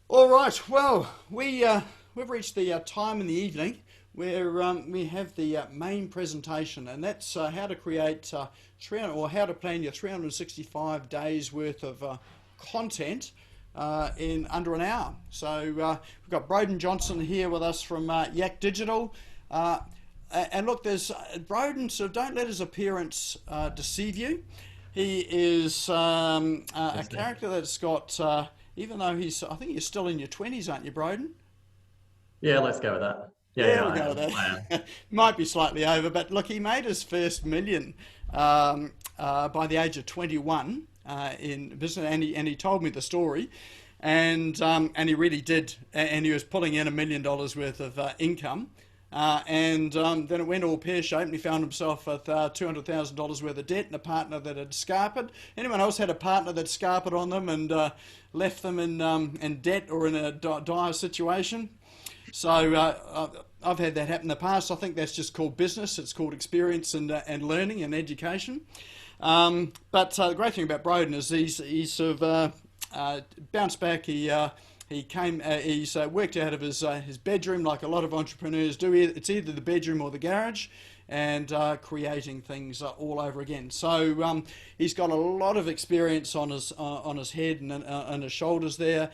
All right. Well, we've reached the time in the evening where we have the main presentation, and that's how to create 300, or how to plan your 365 days worth of content in under an hour. So we've got Broden Johnson here with us from Yak Digital. Uh, and look, there's Broden, so don't let his appearance deceive you. He is a Yes, Nick. character that's got, even though I think you're still in your 20s, aren't you, Broden? Yeah, let's go with that. Yeah, Yeah, yeah, we'll I go with am. I am. that. Might be slightly over, but look, he made his first million by the age of 21 in business, and he told me the story, and he really did, and he was pulling in $1 million worth of income. And then it went all pear shaped, and he found himself with $200,000 worth of debt and a partner that had scarpered. Anyone else had a partner that scarpered on them and left them in debt or in a dire situation? So I've had that happen in the past. I think that's just called business. It's called experience and learning and education. But the great thing about Broden is he's sort of bounced back. He's worked out of his bedroom like a lot of entrepreneurs do. It's either the bedroom or the garage, and creating things all over again. So he's got a lot of experience on his head and on his shoulders there.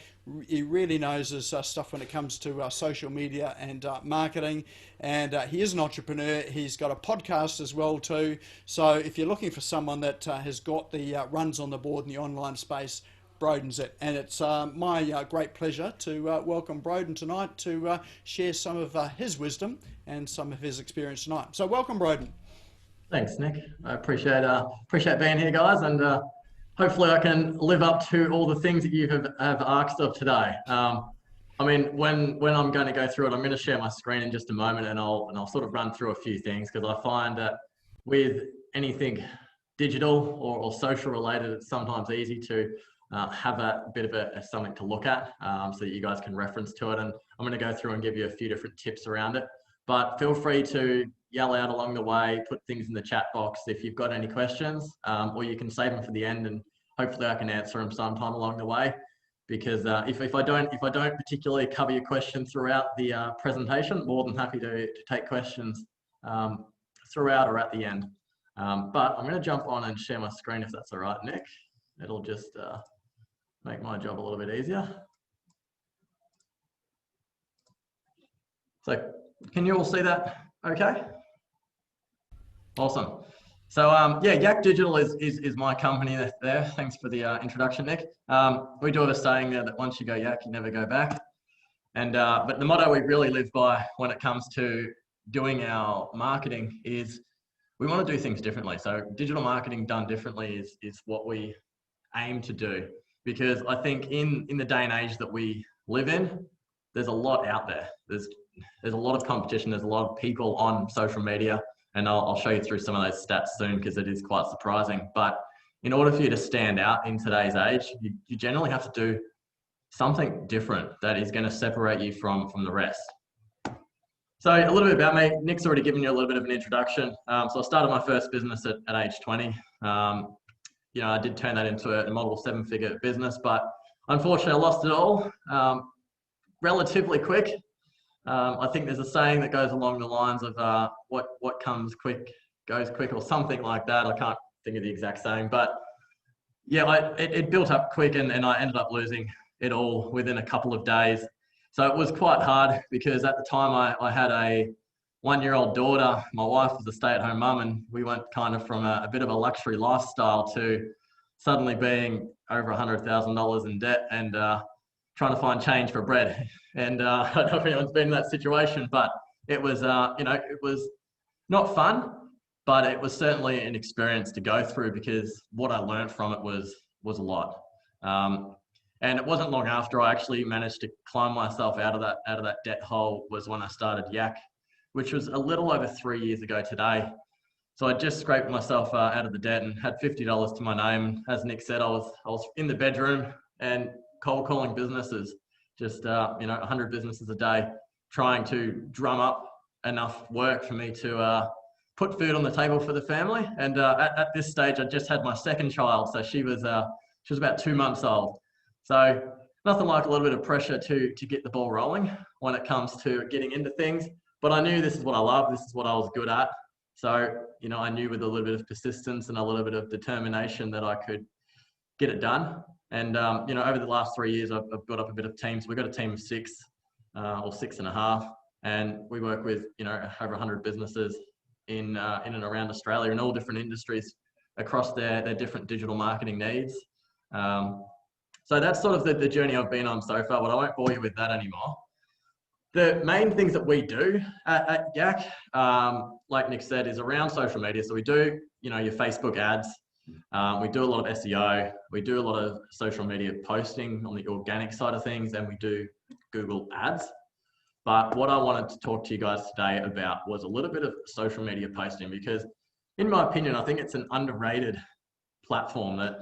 He really knows his stuff when it comes to social media and marketing. And he is an entrepreneur. He's got a podcast as well too. So if you're looking for someone that has got the runs on the board in the online space, Broden's it. And it's my great pleasure to welcome Broden tonight to share some of his wisdom and some of his experience tonight. So welcome, Broden. Thanks, Nick. I appreciate being here, guys, and hopefully I can live up to all the things that you have asked of today. I mean, when I'm going to go through it, I'm going to share my screen in just a moment, and I'll sort of run through a few things because I find that with anything digital or social related, it's sometimes easy to have a bit of something to look at so that you guys can reference to it. And I'm going to go through and give you a few different tips around it. But feel free to yell out along the way, put things in the chat box if you've got any questions, or you can save them for the end, and hopefully I can answer them sometime along the way. Because if I don't particularly cover your question throughout the presentation, more than happy to take questions throughout or at the end. But I'm going to jump on and share my screen if that's all right, Nick. It'll just make my job a little bit easier. So can you all see that okay? Awesome. So yeah, Yak Digital is my company there. Thanks for the introduction, Nick. We do have a saying there that once you go Yak, you never go back. And but the motto we really live by when it comes to doing our marketing is we want to do things differently. So digital marketing done differently is what we aim to do. Because I think in the day and age that we live in, there's a lot out there. There's a lot of competition. There's a lot of people on social media, and I'll show you through some of those stats soon because it is quite surprising. But in order for you to stand out in today's age, you generally have to do something different that is going to separate you from the rest. So a little bit about me. Nick's already given you a little bit of an introduction. So I started my first business at age 20. You know, I did turn that into a multiple seven-figure business, but unfortunately I lost it all relatively quick. I think there's a saying that goes along the lines of what comes quick goes quick or something like that. I can't think of the exact saying, but yeah, it built up quick and I ended up losing it all within a couple of days. So it was quite hard because at the time I had a 1-year-old daughter. My wife was a stay-at-home mum, and we went kind of from a bit of a luxury lifestyle to suddenly being over $100,000 in debt and trying to find change for bread. And I don't know if anyone's been in that situation, but it was, you know, it was not fun, but it was certainly an experience to go through because what I learned from it was a lot. And it wasn't long after I actually managed to climb myself out of that debt hole was when I started Yak, which was a little over 3 years ago today. So I just scraped myself out of the debt and had $50 to my name. As Nick said, I was in the bedroom and cold calling businesses, just you know, 100 businesses a day, trying to drum up enough work for me to put food on the table for the family. And at this stage, I just had my second child, so she was about 2 months old. So nothing like a little bit of pressure to get the ball rolling when it comes to getting into things. But I knew this is what I love. This is what I was good at. So, you know, I knew with a little bit of persistence and a little bit of determination that I could get it done. And, you know, over the last 3 years, I've built up a bit of teams. We've got a team of 6 or 6.5, and we work with, you know, over 100 businesses in and around Australia in all different industries across their different digital marketing needs. So that's sort of the journey I've been on so far, but I won't bore you with that anymore. The main things that we do at Yak, like Nick said, is around social media. So we do, you know, your Facebook ads. We do a lot of SEO. We do a lot of social media posting on the organic side of things, and we do Google ads. But what I wanted to talk to you guys today about was a little bit of social media posting, because in my opinion, I think it's an underrated platform that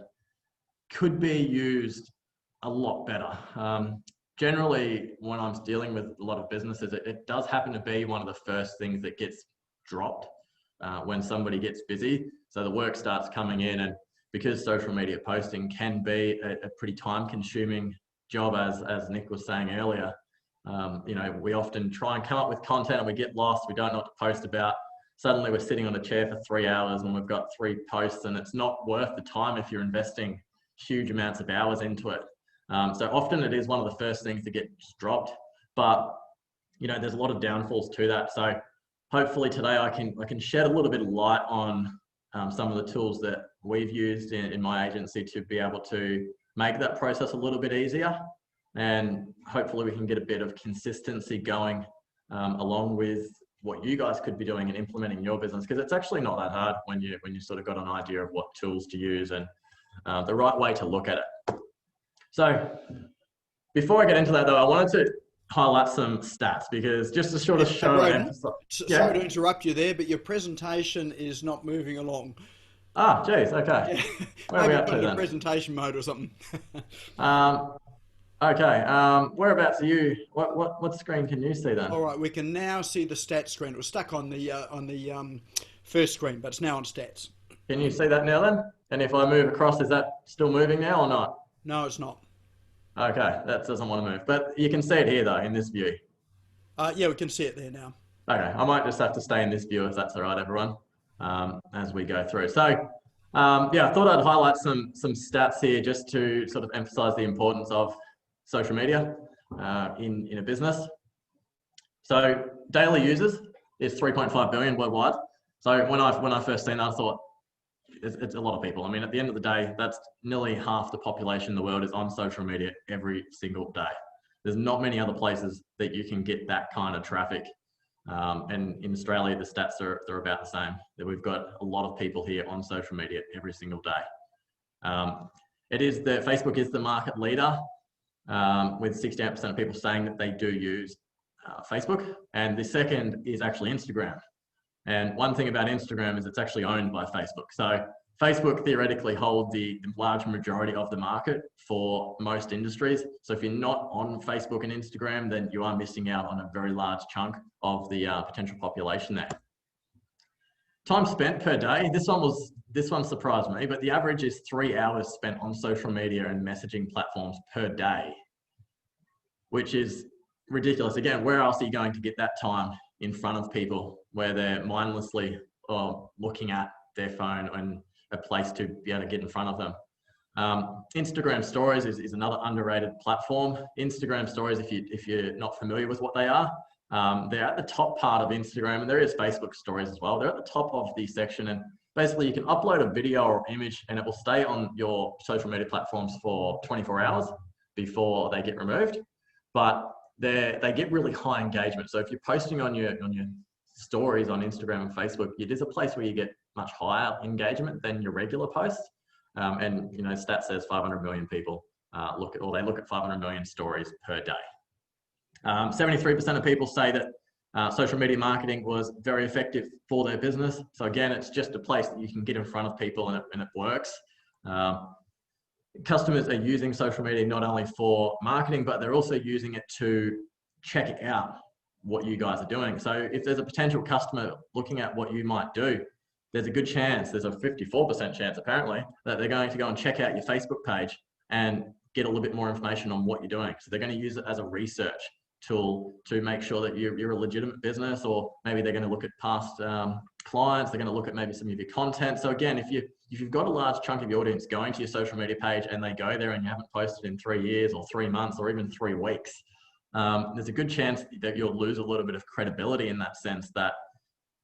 could be used a lot better. Generally, when I'm dealing with a lot of businesses, it does happen to be one of the first things that gets dropped when somebody gets busy. So the work starts coming in, and because social media posting can be a pretty time-consuming job, as Nick was saying earlier, you know, we often try and come up with content and we get lost. We don't know what to post about. Suddenly we're sitting on a chair for 3 hours and we've got 3 posts, and it's not worth the time if you're investing huge amounts of hours into it. So often it is one of the first things to get dropped, but you know, there's a lot of downfalls to that. So hopefully today I can shed a little bit of light on some of the tools that we've used in my agency to be able to make that process a little bit easier, and hopefully we can get a bit of consistency going along with what you guys could be doing and implementing in your business, because it's actually not that hard when you sort of got an idea of what tools to use and the right way to look at it. So before I get into that though, I wanted to highlight some stats, because just to sort of show Broden, sorry to interrupt you there, but your presentation is not moving along. Ah, geez, okay. Yeah. Where are we up to then? Presentation mode or something. Okay, whereabouts are you? What screen can you see then? All right, we can now see the stats screen. It was stuck on the first screen, but it's now on stats. Can you see that now then? And if I move across, is that still moving now or not? No, it's not. Okay, that doesn't want to move, but you can see it here though, in this view. Yeah, we can see it there now. Okay, I might just have to stay in this view if that's all right, everyone, as we go through. So, yeah, I thought I'd highlight some stats here just to sort of emphasize the importance of social media in a business. So daily users is 3.5 billion worldwide. So when I first seen that, I thought it's a lot of people. I mean, at the end of the day, that's nearly half the population in the world is on social media every single day. There's not many other places that you can get that kind of traffic. And in Australia, the stats are about the same, that we've got a lot of people here on social media every single day. Facebook is the market leader, with 68% of people saying that they do use Facebook. And the second is actually Instagram. And one thing about Instagram is it's actually owned by Facebook. So Facebook theoretically holds the large majority of the market for most industries. So if you're not on Facebook and Instagram, then you are missing out on a very large chunk of the potential population there. Time spent per day. This one surprised me, but the average is 3 hours spent on social media and messaging platforms per day, which is ridiculous. Again, where else are you going to get that time in front of people where they're mindlessly looking at their phone and a place to be able to get in front of them? Instagram stories is another underrated platform. Instagram stories, if you're not familiar with what they are, they're at the top part of Instagram, and there is Facebook stories as well. They're at the top of the section, and basically you can upload a video or image and it will stay on your social media platforms for 24 hours before they get removed. But they get really high engagement. So if you're posting on your stories on Instagram and Facebook, it is a place where you get much higher engagement than your regular posts. And you know, stat says 500 million people look at 500 million stories per day. 73% of people say that social media marketing was very effective for their business. So again, it's just a place that you can get in front of people and it works. Customers are using social media not only for marketing, but they're also using it to check out what you guys are doing. So if there's a potential customer looking at what you might do, there's a good chance, there's a 54% chance apparently, that they're going to go and check out your Facebook page and get a little bit more information on what you're doing. So they're going to use it as a research tool to make sure that you're a legitimate business, or maybe they're going to look at past clients. They're going to look at maybe some of your content. So again, if you've got a large chunk of your audience going to your social media page and they go there and you haven't posted in 3 years or 3 months or even 3 weeks, there's a good chance that you'll lose a little bit of credibility in that sense, that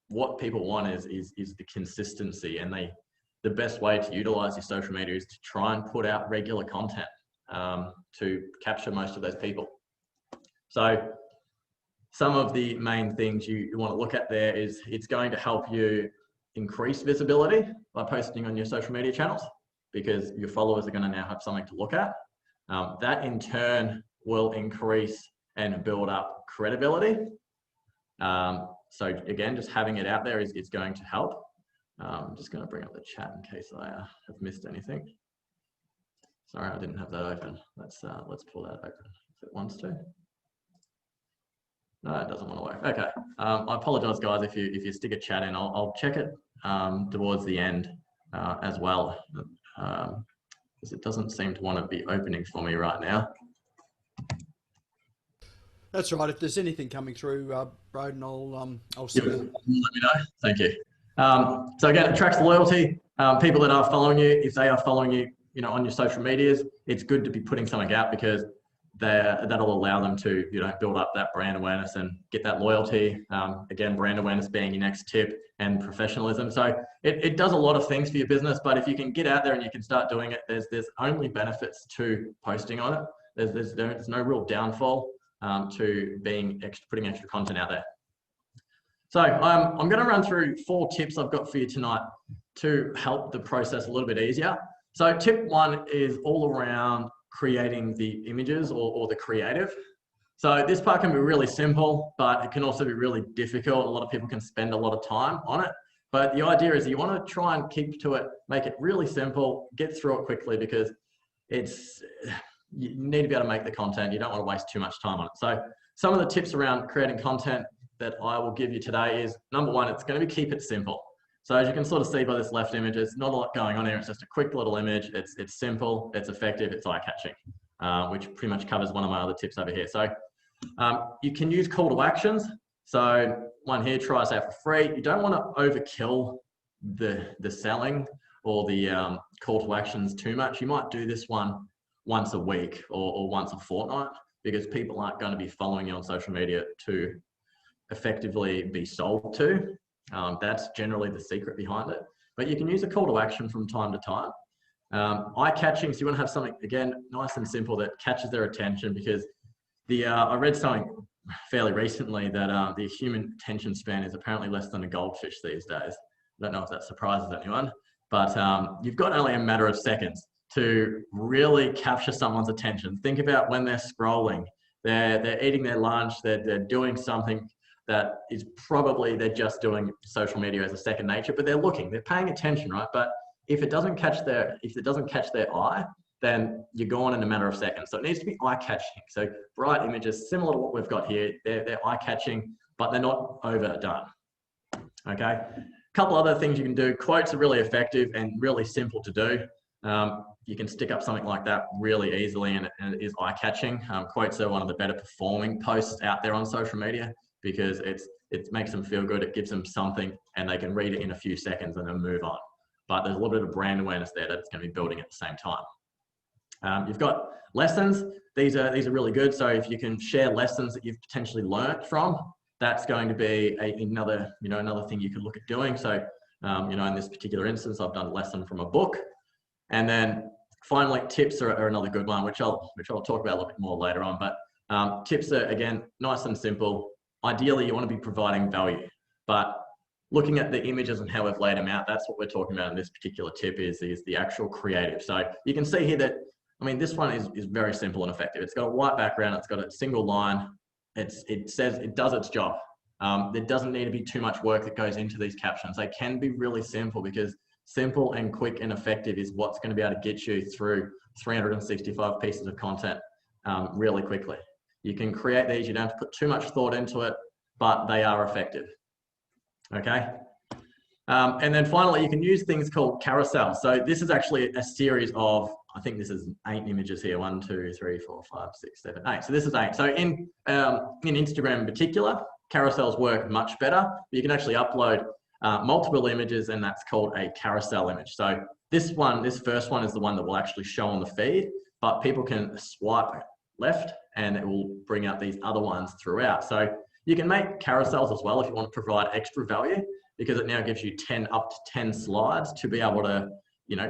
what people want is the consistency, and the best way to utilize your social media is to try and put out regular content to capture most of those people. So some of the main things you want to look at there is it's going to help you increase visibility by posting on your social media channels, because your followers are going to now have something to look at. That in turn will increase and build up credibility. So again, just having it out there is going to help. I'm just going to bring up the chat in case I have missed anything. Sorry, I didn't have that open. Let's pull that open if it wants to. No, it doesn't want to work. Okay. I apologize, guys, if you stick a chat in. I'll check it towards the end as well, because it doesn't seem to want to be opening for me right now. That's right. If there's anything coming through, Broden, I'll see. Let me know. Thank you. So again, it attracts loyalty. People that are following you, if they are following you, on your social medias, it's good to be putting something out, because that'll allow them to, build up that brand awareness and get that loyalty. Again, brand awareness being your next tip, and professionalism. So it does a lot of things for your business, but if you can get out there and you can start doing it, there's only benefits to posting on it. There's no real downfall to putting extra content out there. So I'm going to run through 4 tips I've got for you tonight to help the process a little bit easier. So tip 1 is all around creating the images or the creative. So this part can be really simple, but it can also be really difficult. A lot of people can spend a lot of time on it. But the idea is you want to try and keep to it, make it really simple, get through it quickly, because you need to be able to make the content. You don't want to waste too much time on it. So some of the tips around creating content that I will give you today is, number 1, it's going to be keep it simple. So as you can sort of see by this left image, there's not a lot going on here. It's just a quick little image. It's simple, it's effective, it's eye-catching, which pretty much covers one of my other tips over here. So you can use call to actions. So one here, try us out for free. You don't want to overkill the selling or the call to actions too much. You might do this one once a week or once a fortnight, because people aren't going to be following you on social media to effectively be sold to. That's generally the secret behind it. But you can use a call to action from time to time. Eye-catching, so you want to have something, again, nice and simple that catches their attention, because I read something fairly recently that the human attention span is apparently less than a goldfish these days. I don't know if that surprises anyone, but you've got only a matter of seconds to really capture someone's attention. Think about when they're scrolling, they're eating their lunch, they're doing something that is probably, they're just doing social media as a second nature, but they're looking, they're paying attention, right? But if it doesn't catch their eye, then you're gone in a matter of seconds. So it needs to be eye-catching. So bright images, similar to what we've got here, they're eye-catching, but they're not overdone. Okay. A couple other things you can do. Quotes are really effective and really simple to do. You can stick up something like that really easily, and it is eye-catching. Quotes are one of the better performing posts out there on social media, because it makes them feel good. It gives them something, and they can read it in a few seconds and then move on. But there's a little bit of brand awareness there that it's going to be building at the same time. You've got lessons. These are really good. So if you can share lessons that you've potentially learnt from, that's going to be another thing you could look at doing. So in this particular instance, I've done a lesson from a book. And then finally, tips are another good one, which I'll talk about a little bit more later on. But tips are, again, nice and simple. Ideally, you want to be providing value, but looking at the images and how we've laid them out, that's what we're talking about in this particular tip is the actual creative. So you can see here that, this one is very simple and effective. It's got a white background. It's got a single line. It says it does its job. There doesn't need to be too much work that goes into these captions. They can be really simple, because simple and quick and effective is what's going to be able to get you through 365 pieces of content really quickly. You can create these. You don't have to put too much thought into it, but they are effective. Okay. And then finally, you can use things called carousels. So this is actually a series of I think this is 8 images here. 1, 2, 3, 4, 5, 6, 7, 8. So this is 8. So in Instagram in particular, carousels work much better. You can actually upload multiple images, and that's called a carousel image. So this first one is the one that will actually show on the feed, but people can swipe left and it will bring out these other ones throughout. So you can make carousels as well if you want to provide extra value, because it now gives you up to 10 slides to be able to,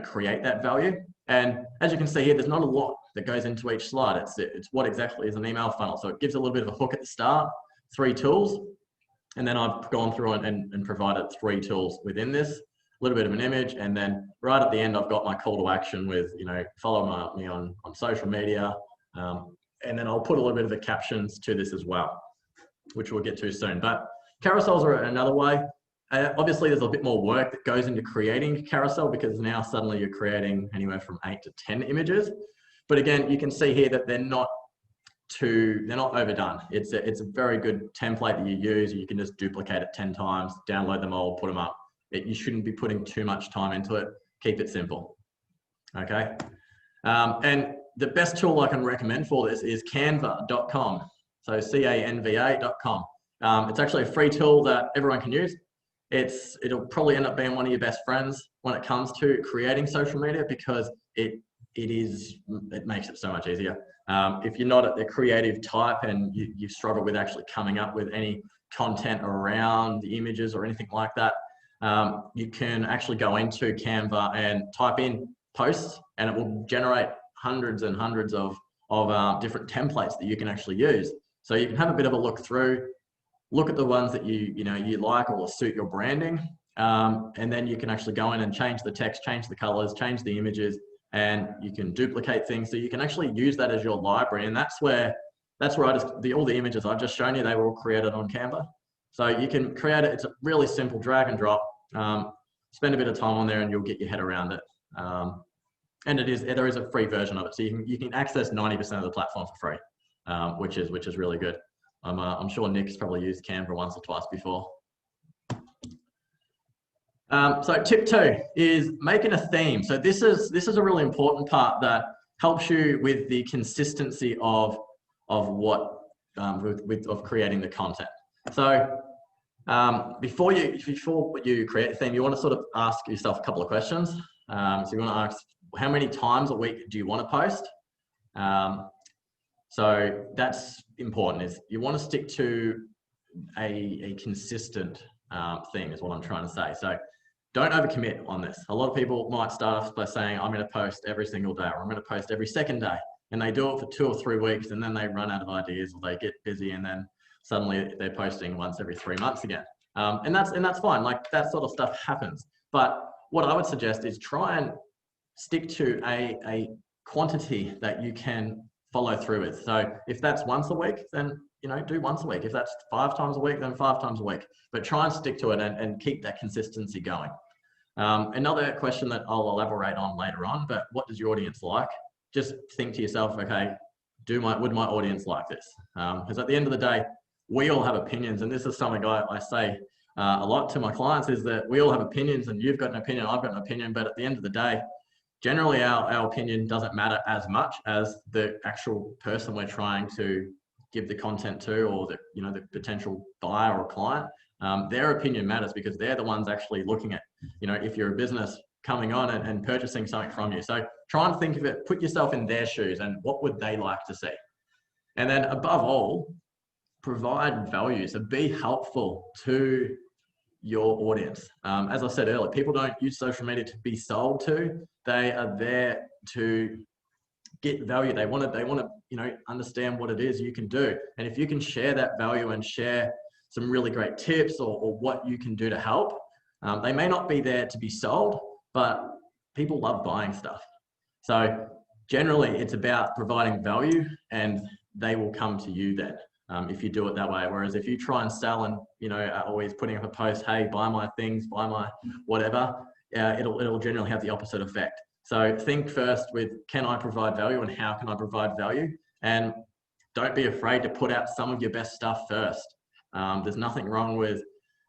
create that value. And as you can see here, there's not a lot that goes into each slide. It's what exactly is an email funnel. So it gives a little bit of a hook at the start, 3 tools. And then I've gone through and provided 3 tools within this, a little bit of an image. And then right at the end, I've got my call to action with, follow me on social media. And then I'll put a little bit of the captions to this as well, which we'll get to soon. But carousels are another way. Obviously, there's a bit more work that goes into creating a carousel, because now suddenly you're creating anywhere from 8 to 10 images. But again, you can see here that they're not overdone. It's a very good template that you use. You can just duplicate it 10 times, download them all, put them up. You shouldn't be putting too much time into it. Keep it simple. Okay. And the best tool I can recommend for this is canva.com. So canva.com. It's actually a free tool that everyone can use. It'll probably end up being one of your best friends when it comes to creating social media, because it makes it so much easier. If you're not at the creative type and you struggle with actually coming up with any content around the images or anything like that, you can actually go into Canva and type in posts, and it will generate hundreds and hundreds of different templates that you can actually use. So you can have a bit of a look through, look at the ones that you like or suit your branding, and then you can actually go in and change the text, change the colors, change the images, and you can duplicate things. So you can actually use that as your library, and that's where all the images I've just shown you, they were all created on Canva. So you can create it. It's a really simple drag and drop. Spend a bit of time on there and you'll get your head around it. And there is a free version of it, so you can access 90% of the platform for free, which is really good. I'm sure Nick's probably used Canva once or twice before. So tip 2 is making a theme. So this is a really important part that helps you with the consistency of creating the content. So before you create a theme, you want to sort of ask yourself a couple of questions. So you want to ask, how many times a week do you want to post? So that's important. Is you want to stick to a consistent theme is what I'm trying to say. So don't overcommit on this. A lot of people might start off by saying, I'm going to post every single day, or I'm going to post every second day. And they do it for 2 or 3 weeks, and then they run out of ideas, or they get busy, and then suddenly they're posting once every 3 months again. And that's fine. Like, that sort of stuff happens. But what I would suggest is try and stick to a quantity that you can follow through with. So if that's once a week, then do once a week. If that's 5 times a week, then 5 times a week. But try and stick to it and keep that consistency going. Another question that I'll elaborate on later on, but what does your audience like? Just think to yourself, okay, would my audience like this? Because at the end of the day, we all have opinions, and this is something I say a lot to my clients, is that we all have opinions, and you've got an opinion, I've got an opinion, but at the end of the day, generally our opinion doesn't matter as much as the actual person we're trying to give the content to, or the potential buyer or client. Their opinion matters, because they're the ones actually looking at, if you're a business coming on and purchasing something from you. So try and think of it, put yourself in their shoes, and what would they like to see? And then above all, provide value. So be helpful to your audience. As I said earlier, people don't use social media to be sold to. They are there to get value. They want to understand what it is you can do. And if you can share that value and share some really great tips or what you can do to help, they may not be there to be sold, but people love buying stuff. So generally it's about providing value, and they will come to you then. If you do it that way. Whereas if you try and sell and, always putting up a post, hey, buy my things, buy my whatever, it'll generally have the opposite effect. So think first with, can I provide value, and how can I provide value? And don't be afraid to put out some of your best stuff first. There's nothing wrong with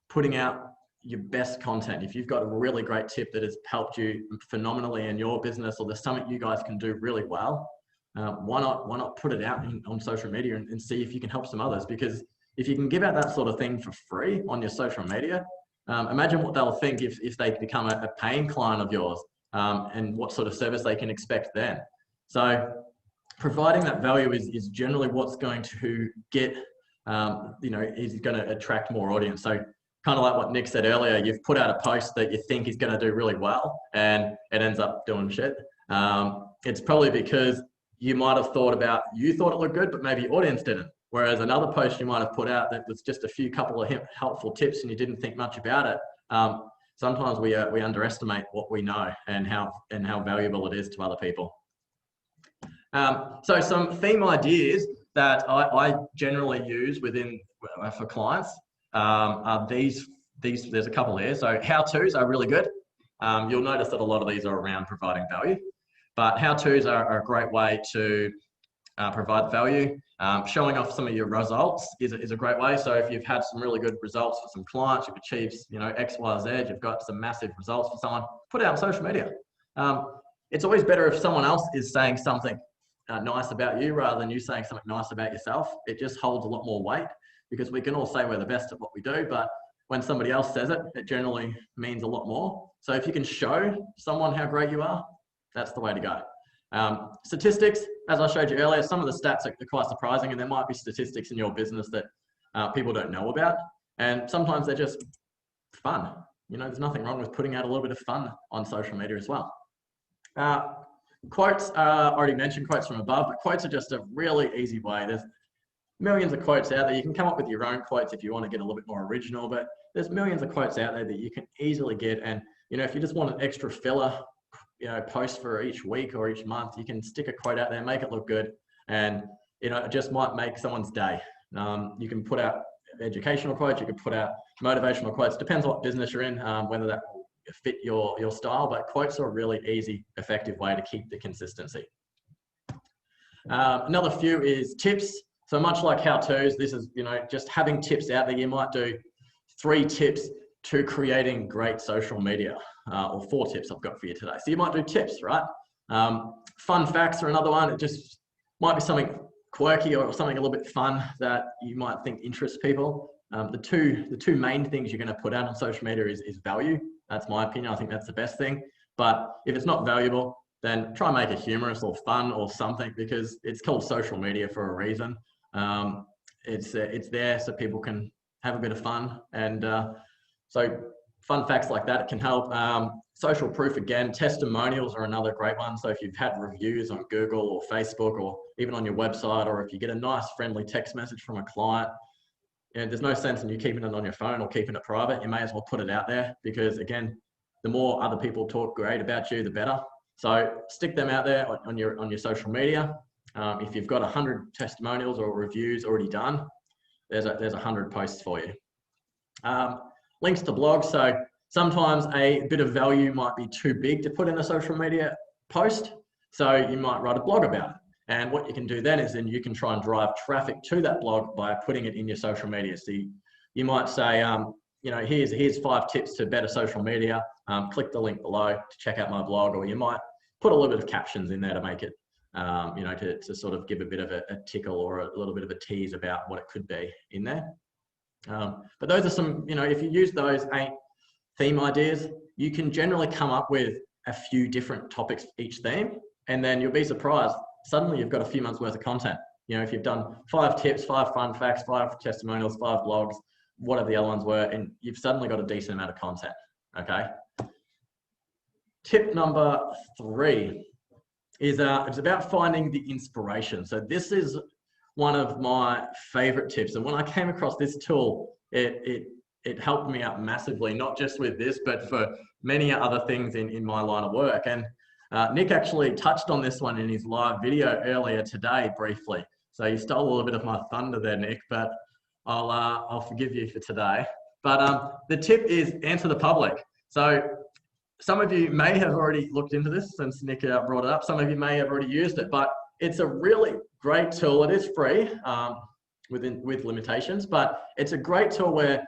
putting out, your best content, if you've got a really great tip that has helped you phenomenally in your business, or there's something you guys can do really well, why not put it out on social media and see if you can help some others? Because if you can give out that sort of thing for free on your social media, imagine what they'll think if they become a paying client of yours, and what sort of service they can expect then. So providing that value is generally what's going to get, is going to attract more audience. So kind of like what Nick said earlier, you've put out a post that you think is going to do really well and it ends up doing shit. It's probably because you might have you thought it looked good, but maybe your audience didn't. Whereas another post you might have put out that was just a couple of helpful tips and you didn't think much about it. Sometimes we underestimate what we know and how valuable it is to other people. So some theme ideas that I generally use for clients are these. There's a couple here. So how-tos are really good. You'll notice that a lot of these are around providing value, but how-tos are a great way to provide value. Showing off some of your results is a great way. So if you've had some really good results for some clients, you've achieved X, Y, Z, you've got some massive results for someone, put it out on social media. It's always better if someone else is saying something nice about you rather than you saying something nice about yourself. It just holds a lot more weight, because we can all say we're the best at what we do, but when somebody else says it, it generally means a lot more. So if you can show someone how great you are, that's the way to go. Statistics, as I showed you earlier, some of the stats are quite surprising, and there might be statistics in your business that people don't know about. And sometimes they're just fun. There's nothing wrong with putting out a little bit of fun on social media as well. Quotes, already mentioned quotes from above, but quotes are just a really easy way. There's millions of quotes out there. You can come up with your own quotes if you want to get a little bit more original, but there's millions of quotes out there that you can easily get. And, if you just want an extra filler, post for each week or each month, you can stick a quote out there, make it look good. And, it just might make someone's day. You can put out educational quotes, you can put out motivational quotes, depends what business you're in, whether that will fit your style, but quotes are a really easy, effective way to keep the consistency. Another few is tips. So much like how-tos, this is, just having tips out there. You might do 3 tips to creating great social media, or 4 tips I've got for you today. So you might do tips, right? Fun facts are another one. It just might be something quirky or something a little bit fun that you might think interests people. The two main things you're going to put out on social media is value. That's my opinion. I think that's the best thing. But if it's not valuable, then try and make it humorous or fun or something, because it's called social media for a reason. It's there so people can have a bit of fun, and so fun facts like that can help. Social proof, again, testimonials are another great one. So if you've had reviews on Google or Facebook or even on your website, or if you get a nice friendly text message from a client, there's no sense in you keeping it on your phone or keeping it private. You may as well put it out there, because again, the more other people talk great about you, the better. So stick them out there on your social media. If you've got 100 testimonials or reviews already done, there's 100 posts for you. Links to blogs. So sometimes a bit of value might be too big to put in a social media post. So you might write a blog about it. And what you can do then is you can try and drive traffic to that blog by putting it in your social media. So you might say, here's 5 tips to better social media. Click the link below to check out my blog, or you might put a little bit of captions in there to make it, to sort of give a bit of a tickle or a little bit of a tease about what it could be in there. But those are some, if you use those 8 theme ideas, you can generally come up with a few different topics for each theme, and then you'll be surprised. Suddenly you've got a few months worth of content. If you've done 5 tips, 5 fun facts, 5 testimonials, 5 blogs, whatever the other ones were, and you've suddenly got a decent amount of content, okay? Tip number 3 is it's about finding the inspiration. So this is one of my favorite tips. And when I came across this tool, it helped me out massively, not just with this, but for many other things in my line of work. And Nick actually touched on this one in his live video earlier today, briefly. So you stole a little bit of my thunder there, Nick, but I'll forgive you for today. But the tip is answer the public. So some of you may have already looked into this since Nick brought it up. Some of you may have already used it, but it's a really great tool. It is free with limitations, but it's a great tool where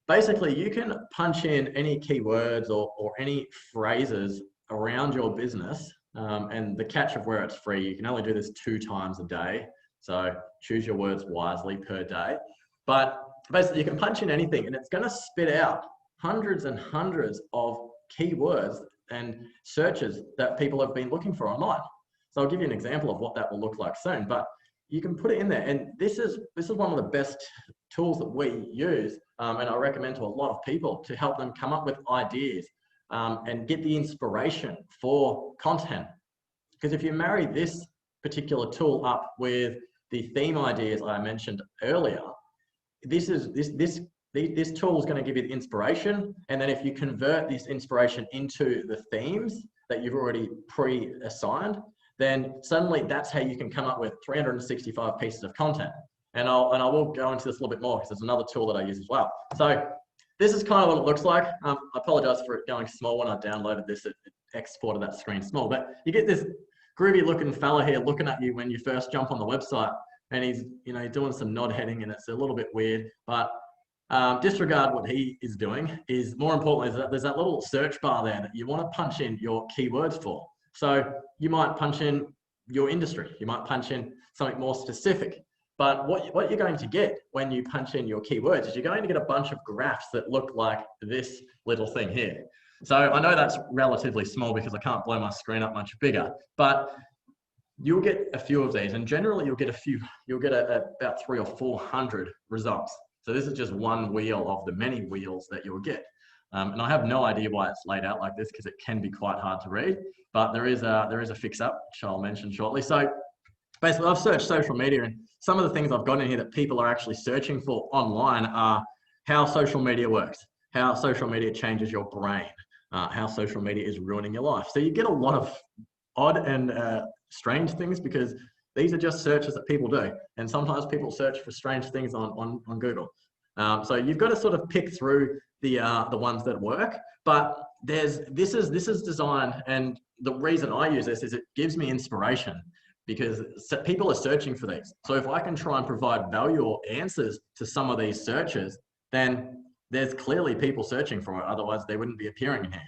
basically you can punch in any keywords or any phrases around your business. And the catch of where it's free, you can only do this 2 times a day. So choose your words wisely per day. But basically you can punch in anything and it's going to spit out hundreds and hundreds of keywords and searches that people have been looking for online. So I'll give you an example of what that will look like soon, but you can put it in there. And this is one of the best tools that we use. And I recommend to a lot of people to help them come up with ideas and get the inspiration for content. Because if you marry this particular tool up with the theme ideas I mentioned earlier, this tool is going to give you the inspiration. And then if you convert this inspiration into the themes that you've already pre-assigned, then suddenly that's how you can come up with 365 pieces of content. And I will go into this a little bit more because there's another tool that I use as well. So this is kind of what it looks like. I apologize for it going small when I downloaded this. It exported that screen small, but you get this groovy looking fella here looking at you when you first jump on the website, and he's doing some nod heading, and it's a little bit weird, but disregard what he is doing. Is more importantly is that there's that little search bar there that you want to punch in your keywords for. So you might punch in your industry, you might punch in something more specific. But what you're going to get when you punch in your keywords is you're going to get a bunch of graphs that look like this little thing here. So I know that's relatively small because I can't blow my screen up much bigger, but you'll get a few of these, and generally you'll get about 300 or 400 results. So this is just one wheel of the many wheels that you'll get. And I have no idea why it's laid out like this because it can be quite hard to read, but there is a fix up, which I'll mention shortly. So basically I've searched social media, and some of the things I've got in here that people are actually searching for online are how social media works, how social media changes your brain, how social media is ruining your life. So you get a lot of odd and strange things because these are just searches that people do. And sometimes people search for strange things on Google. So you've got to sort of pick through the ones that work, but this is designed, and the reason I use this is it gives me inspiration because people are searching for these. So if I can try and provide value or answers to some of these searches, then there's clearly people searching for it. Otherwise they wouldn't be appearing in here.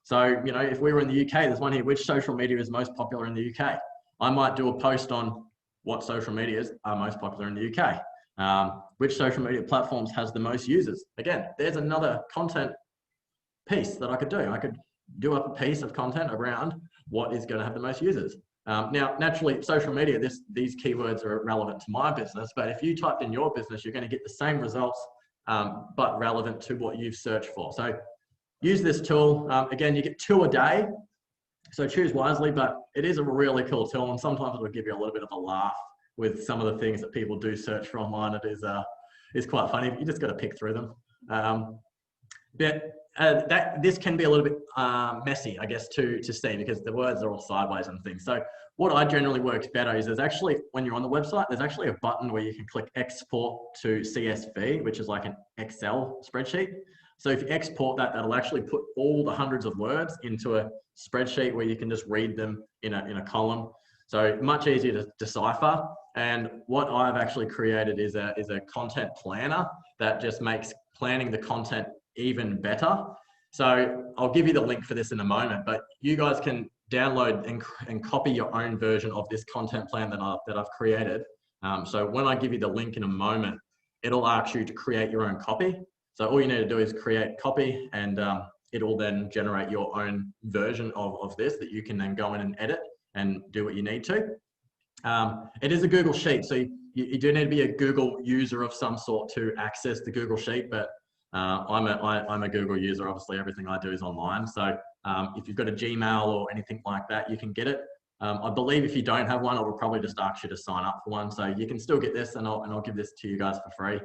So, if we were in the UK, there's one here, which social media is most popular in the UK? I might do a post on what social medias are most popular in the UK. Which social media platforms has the most users? Again, there's another content piece that I could do. I could do up a piece of content around what is going to have the most users. Now, naturally, social media, these keywords are relevant to my business, but if you typed in your business, you're going to get the same results, but relevant to what you've searched for. So use this tool. Again, you get 2 a day, so choose wisely, but it is a really cool tool, and sometimes it'll give you a little bit of a laugh with some of the things that people do search for online. It is quite funny, but you just got to pick through them. This can be a little bit messy, I guess, to see because the words are all sideways and things. So what I generally works better is there's actually, when you're on the website, there's actually a button where you can click export to CSV, which is like an Excel spreadsheet. So if you export that, that'll actually put all the hundreds of words into a spreadsheet where you can just read them in a column. So much easier to decipher. And what I've actually created is a content planner that just makes planning the content even better. So I'll give you the link for this in a moment, but you guys can download and copy your own version of this content plan that I've created. So when I give you the link in a moment, it'll ask you to create your own copy. So all you need to do is create copy, and it'll then generate your own version of this that you can then go in and edit and do what you need to. It is a Google Sheet, so you do need to be a Google user of some sort to access the Google Sheet, but I'm a Google user. Obviously, everything I do is online. So if you've got a Gmail or anything like that, you can get it. I believe if you don't have one, it will probably just ask you to sign up for one. So you can still get this, and I'll give this to you guys for free.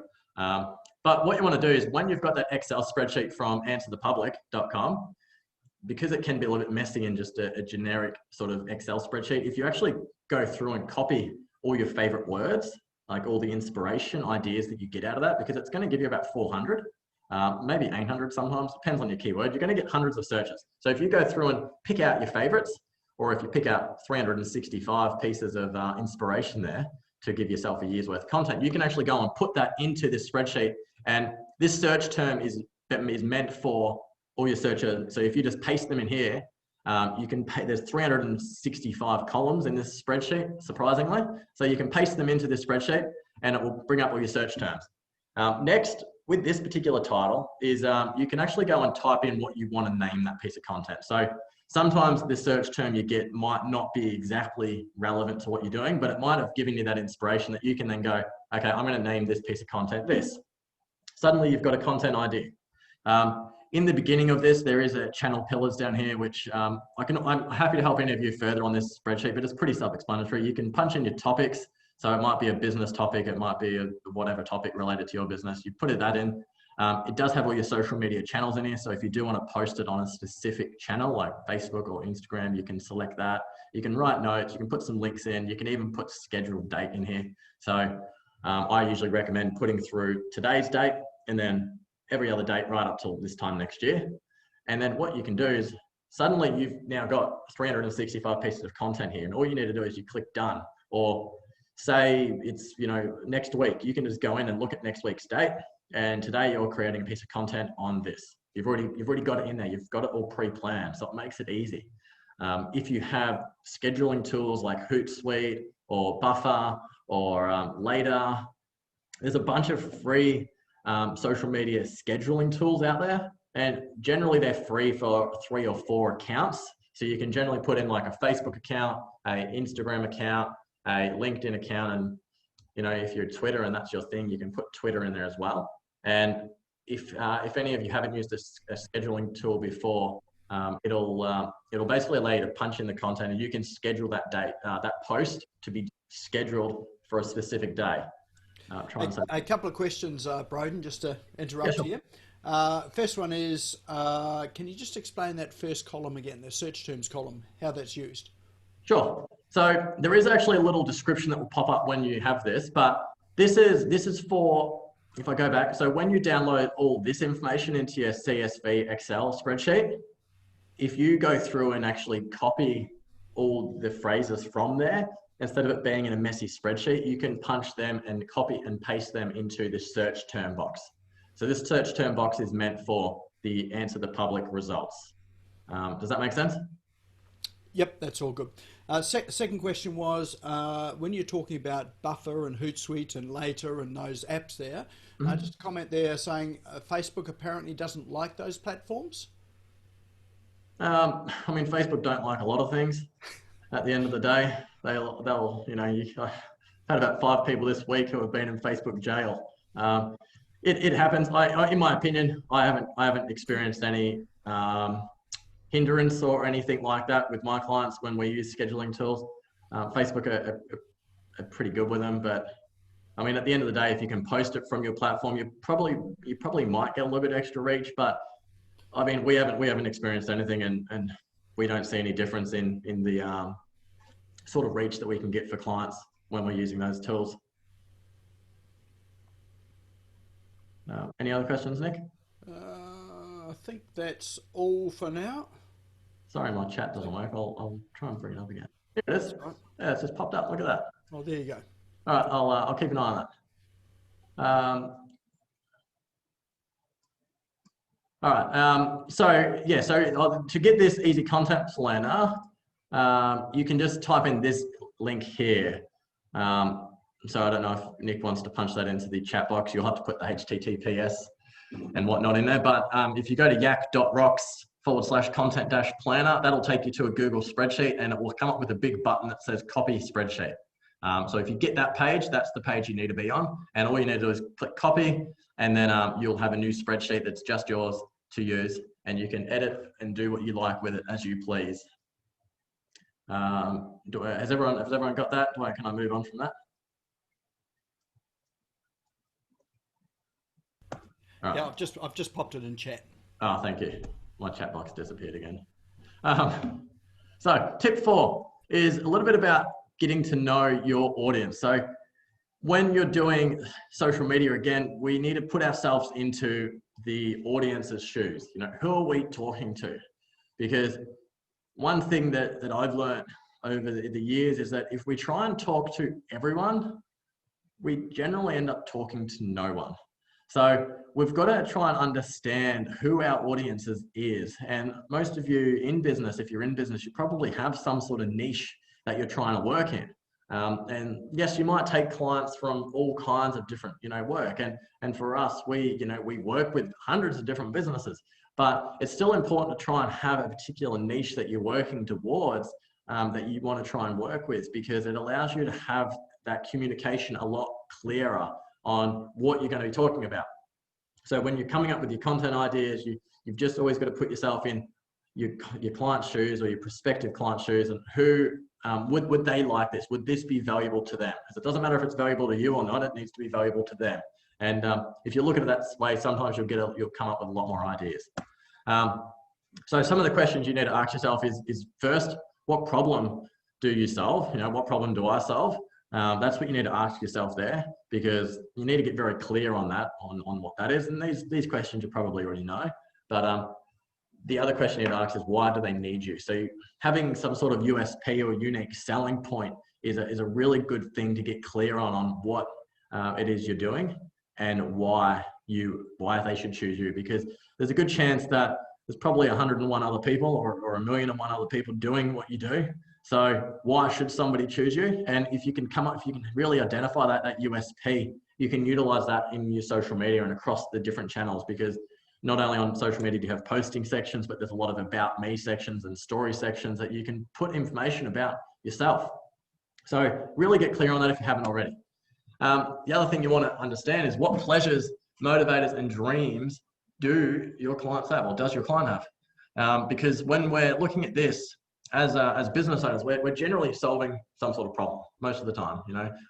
But what you want to do is when you've got that Excel spreadsheet from AnswerThePublic.com, because it can be a little bit messy in just a generic sort of Excel spreadsheet, if you actually go through and copy all your favorite words, like all the inspiration ideas that you get out of that, because it's going to give you about 400, maybe 800 sometimes, depends on your keyword, you're going to get hundreds of searches. So if you go through and pick out your favorites, or if you pick out 365 pieces of inspiration there to give yourself a year's worth of content, you can actually go and put that into this spreadsheet, And this search term is meant for all your searches. So if you just paste them in here, you can pay, there's 365 columns in this spreadsheet, surprisingly. So you can paste them into this spreadsheet and it will bring up all your search terms. Next, with this particular title is you can actually go and type in what you want to name that piece of content. So sometimes the search term you get might not be exactly relevant to what you're doing, but it might have given you that inspiration that you can then go, okay, I'm going to name this piece of content this. Suddenly you've got a content ID. In the beginning of this, there is a channel pillars down here, which I'm happy to help any of you further on this spreadsheet, but it's pretty self-explanatory. You can punch in your topics. So it might be a business topic. It might be a whatever topic related to your business. You put that in. It does have all your social media channels in here. So if you do want to post it on a specific channel like Facebook or Instagram, you can select that. You can write notes. You can put some links in. You can even put scheduled date in here. So I usually recommend putting through today's date and then every other date right up till this time next year. And then what you can do is suddenly you've now got 365 pieces of content here. And all you need to do is you click done, or say it's, next week. You can just go in and look at next week's date. And today you're creating a piece of content on this. You've already got it in there. You've got it all pre-planned. So it makes it easy. If you have scheduling tools like Hootsuite or Buffer or Later, there's a bunch of free social media scheduling tools out there. And generally they're free for 3 or 4 accounts. So you can generally put in like a Facebook account, an Instagram account, a LinkedIn account, and if you're Twitter and that's your thing, you can put Twitter in there as well. And if any of you haven't used a scheduling tool before, it'll basically allow you to punch in the content and you can schedule that date, that post to be scheduled for a specific day. A couple of questions, Broden, just to interrupt here. First one is, can you just explain that first column again, the search terms column, how that's used? Sure. So there is actually a little description that will pop up when you have this, but this is for, if I go back, so when you download all this information into your CSV Excel spreadsheet, if you go through and actually copy all the phrases from there, instead of it being in a messy spreadsheet, you can punch them and copy and paste them into the search term box. So this search term box is meant for the Answer the Public results. Does that make sense? Yep, that's all good. Second question was, when you're talking about Buffer and Hootsuite and Later and those apps there, just a comment there saying Facebook apparently doesn't like those platforms. Facebook don't like a lot of things. At the end of the day, they'll I had about 5 people this week who have been in Facebook jail. It happens. In my opinion, I haven't experienced any hindrance or anything like that with my clients when we use scheduling tools. Facebook are pretty good with them, but at the end of the day, if you can post it from your platform, you probably might get a little bit extra reach. But we haven't experienced anything, and we don't see any difference in the sort of reach that we can get for clients when we're using those tools. Any other questions, Nick? I think that's all for now. Sorry, my chat doesn't work. I'll try and bring it up again. Here it is. Yeah, it's just popped up. Look at that. Oh, there you go. All right, I'll keep an eye on that. All right. So to get this easy content planner, you can just type in this link here. So I don't know if Nick wants to punch that into the chat box. You'll have to put the HTTPS and whatnot in there. But if you go to yak.rocks/content-planner, that'll take you to a Google spreadsheet and it will come up with a big button that says copy spreadsheet. So if you get that page, that's the page you need to be on. And all you need to do is click copy, and then you'll have a new spreadsheet that's just yours to use, and you can edit and do what you like with it as you please. Has everyone got that? Can I move on from that? Right. Yeah, I've just popped it in chat. Oh, thank you. My chat box disappeared again. So tip 4 is a little bit about getting to know your audience. So when you're doing social media, again, we need to put ourselves into the audience's shoes. Who are we talking to? Because one thing that I've learned over the years is that if we try and talk to everyone, we generally end up talking to no one. So we've got to try and understand who our audience is. And most of you in business, if you're in business, you probably have some sort of niche that you're trying to work in. And yes, you might take clients from all kinds of different, work. And for us, we work with hundreds of different businesses, but it's still important to try and have a particular niche that you're working towards, that you want to try and work with, because it allows you to have that communication a lot clearer on what you're going to be talking about. So when you're coming up with your content ideas, you've just always got to put yourself in your client's shoes or your prospective client's shoes, and who would they like this? Would this be valuable to them? Because it doesn't matter if it's valuable to you or not, it needs to be valuable to them. And if you look at it that way, sometimes you'll come up with a lot more ideas. So some of the questions you need to ask yourself is first, what problem do you solve? What problem do I solve? That's what you need to ask yourself there, because you need to get very clear on that, on what that is. And these questions you probably already know, but the other question you need to ask is, why do they need you? So having some sort of USP or unique selling point is a really good thing to get clear on what it is you're doing and why they should choose you, because there's a good chance that there's probably 101 other people or 1,000,001 other people doing what you do. So why should somebody choose you? And if you can really identify that USP, you can utilize that in your social media and across the different channels, because not only on social media do you have posting sections, but there's a lot of about me sections and story sections that you can put information about yourself. So really get clear on that if you haven't already. The other thing you want to understand is, what pleasures, motivators, and dreams do your clients have, or does your client have? Because when we're looking at this as business owners, we're generally solving some sort of problem most of the time,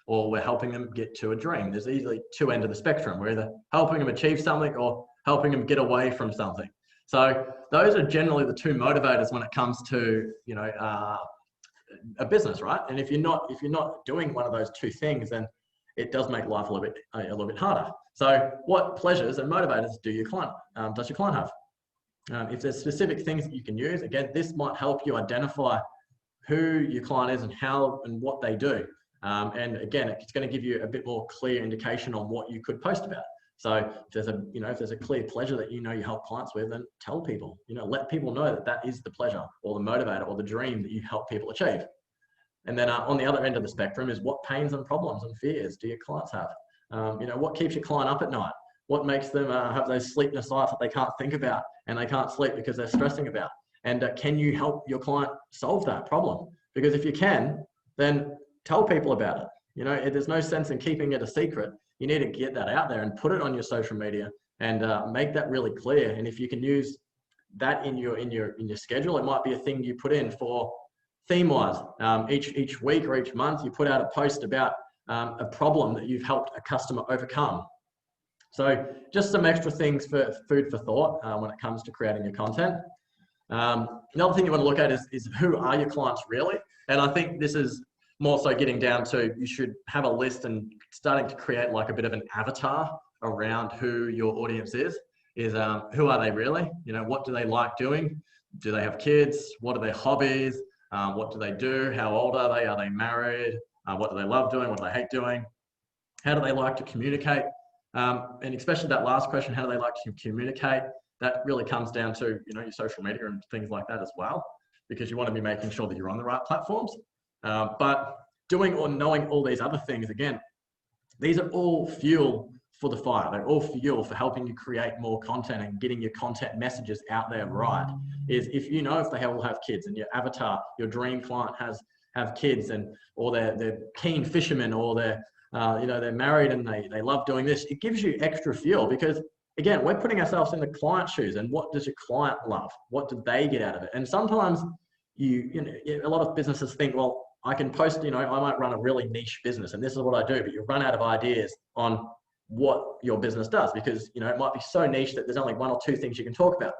or we're helping them get to a dream. There's easily two ends of the spectrum. We're either helping them achieve something or helping them get away from something. So those are generally the two motivators when it comes to a business, right? And if you're not doing one of those two things, then it does make life a little bit harder. So what pleasures and motivators does your client have? If there's specific things that you can use, again, this might help you identify who your client is and how and what they do. And again, it's going to give you a bit more clear indication on what you could post about. So if there's a clear pleasure that you help clients with, then tell people, let people know that is the pleasure or the motivator or the dream that you help people achieve. And then on the other end of the spectrum is, what pains and problems and fears do your clients have? What keeps your client up at night? What makes them have those sleepless nights that they can't think about and they can't sleep because they're stressing about? And can you help your client solve that problem? Because if you can, then tell people about it. There's no sense in keeping it a secret. You need to get that out there and put it on your social media and make that really clear. And if you can use that in your schedule, it might be a thing you put in for theme-wise. Each week or each month, you put out a post about a problem that you've helped a customer overcome. So just some extra things for food for thought when it comes to creating your content. Another thing you want to look at is who are your clients really? And I think this is more so getting down to, you should have a list and starting to create like a bit of an avatar around who your audience is who are they really? What do they like doing? Do they have kids? What are their hobbies? What do they do? How old are they? Are they married? What do they love doing? What do they hate doing? How do they like to communicate? And especially that last question, how do they like to communicate? That really comes down to, your social media and things like that as well, because you want to be making sure that you're on the right platforms. But doing or knowing all these other things, again, these are all fuel for the fire. They're all fuel for helping you create more content and getting your content messages out there right. Is if if they will have kids and your avatar, your dream client have kids, or they're keen fishermen, or they're married and they love doing this, it gives you extra fuel, because again, we're putting ourselves in the client's shoes, and what does your client love? What do they get out of it? And sometimes a lot of businesses think, well, I can post, I might run a really niche business and this is what I do, but you run out of ideas on what your business does, because it might be so niche that there's only one or two things you can talk about.